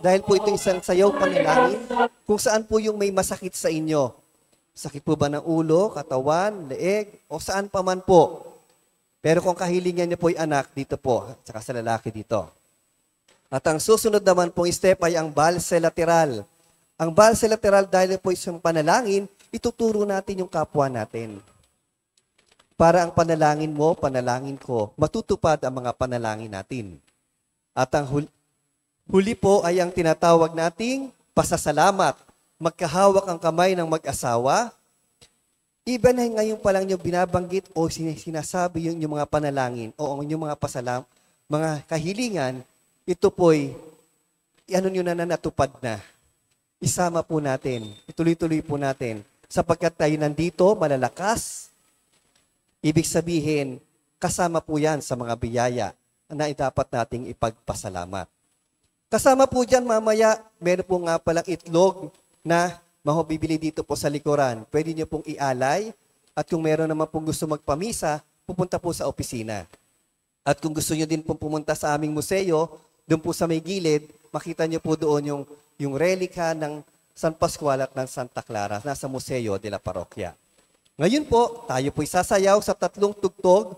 dahil po ito isang sayaw panalangin, kung saan po yung may masakit sa inyo. Sakit po ba ng ulo, katawan, leeg, o saan pa man po. Pero kung kahilingan niyo po yung anak, dito po, at saka sa lalaki dito. At ang susunod naman pong step ay ang balse lateral. Ang balse lateral dahil po isang panalangin, ituturo natin yung kapwa natin. Para ang panalangin mo, panalangin ko, matutupad ang mga panalangin natin. At ang huli po ay ang tinatawag nating pasasalamat. Magkahawak ang kamay ng mag-asawa. Even na ngayon pa lang nyo binabanggit o sinasabi yung mga panalangin o yung mga mga kahilingan, ito po'y nyo na natupad na. Isama po natin, ituloy-tuloy po natin. Sapagkat tayo nandito, malalakas, ibig sabihin, kasama po yan sa mga biyaya na dapat nating ipagpasalamat. Kasama po dyan mamaya, meron po nga palang itlog na mahobibili dito po sa likuran. Pwede nyo pong ialay at kung meron naman pong gusto magpamisa, pupunta po sa opisina. At kung gusto nyo din pong pumunta sa aming museo, doon po sa may gilid, makita nyo po doon yung relika ng San Pascual at ng Santa Clara nasa Museo de la Parroquia. Ngayon po, tayo po isasayaw sa 3 tugtog,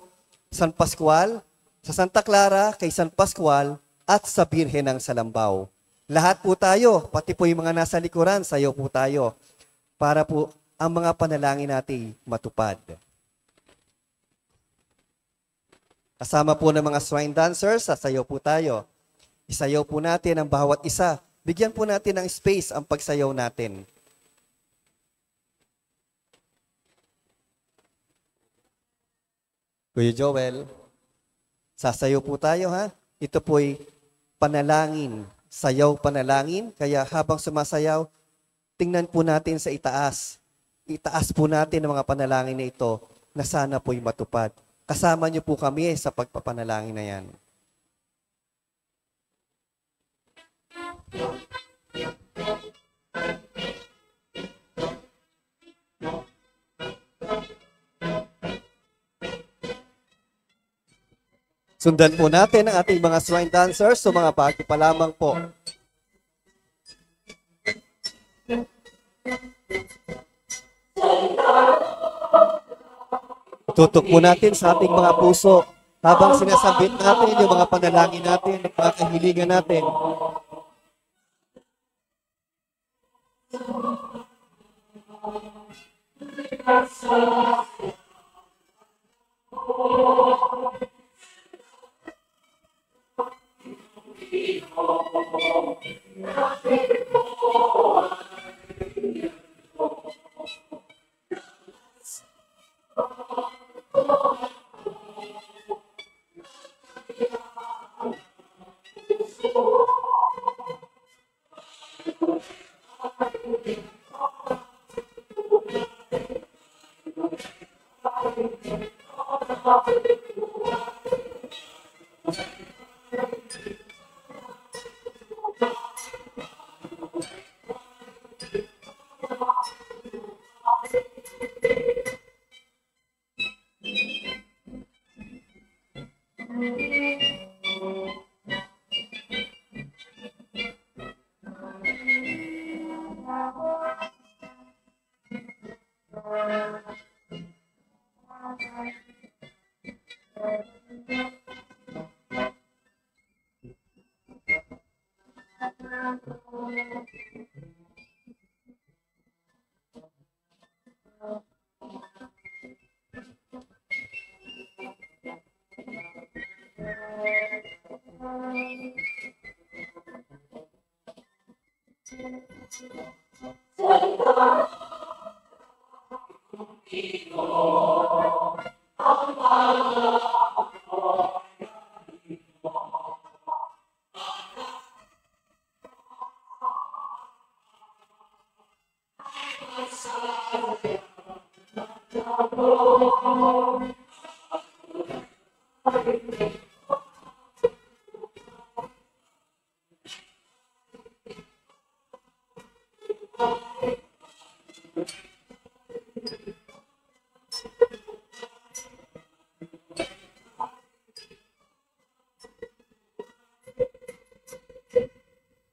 San Pascual, sa Santa Clara, kay San Pascual, at sa Birhen ng Salambao. Lahat po tayo, pati po yung mga nasa likuran, sayaw po tayo para po ang mga panalangin natin matupad. Kasama po ng mga swine dancers, sasayaw po tayo. Isayaw po natin ang bawat isa. Bigyan po natin ng space ang pagsayaw natin. Kuya Joel, sasayaw po tayo ha. Ito po'y panalangin, sayaw panalangin. Kaya habang sumasayaw, tingnan po natin sa itaas. Itaas po natin ang mga panalangin na ito na sana po'y matupad. Kasama niyo po kami sa pagpapanalangin na yan. Sundan po natin ang ating mga swine dancers so mga bago pa lamang po. Tutok po natin sa ating mga puso habang sinasabit natin yung mga panalangin natin, mga kahilingan natin.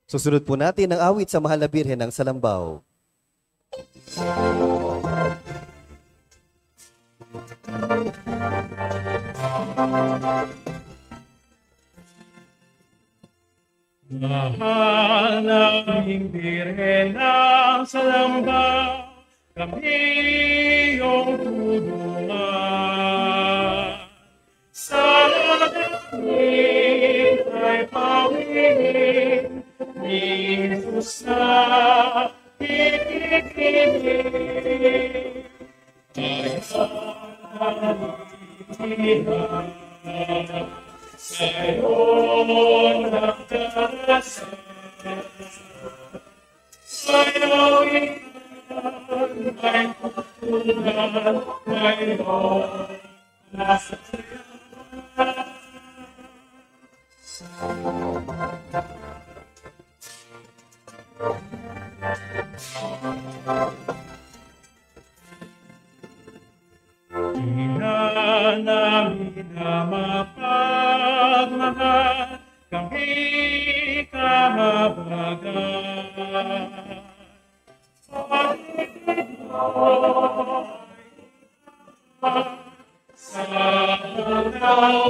Susunod po natin ang awit sa Mahal na Birhen ng Salambao. Mahal naming Birhen ng Salambao, kami iyong tulungan. Sa langit ay pawin ni Jesus na ikikinig. Ay sanalihan sa'yo nagdarasal. Sa'yo ilan ay tutunan ngayon. Nasa Di na namin na mapagmahal, kami kahabagan. Sa taong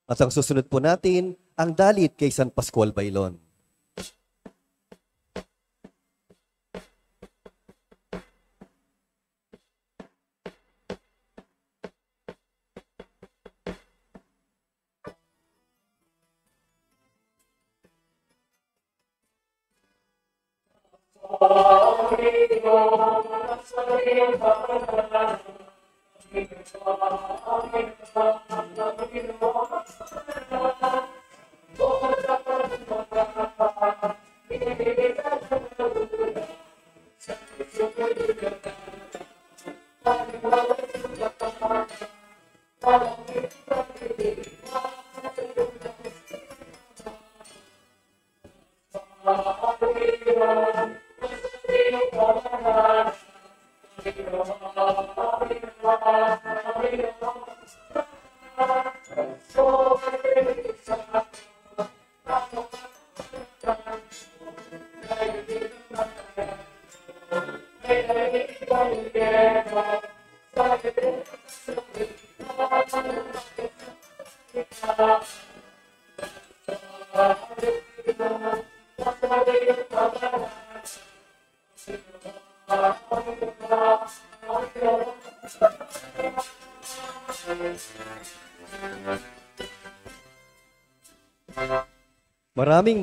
At ang susunod po natin, ang dalit kay San Pascual Bailon.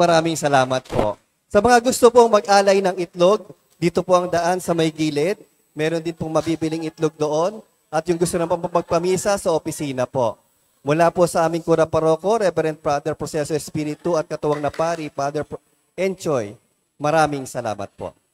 Maraming salamat po. Sa mga gusto pong mag-alay ng itlog, dito po ang daan sa may gilid. Meron din pong mabibiling itlog doon. At yung gusto naman pong magpamisa sa opisina po. Mula po sa aming Kura Paroko, Reverend Father Proceso Espiritu at katuwang na pari, Father Enchoy. Maraming salamat po.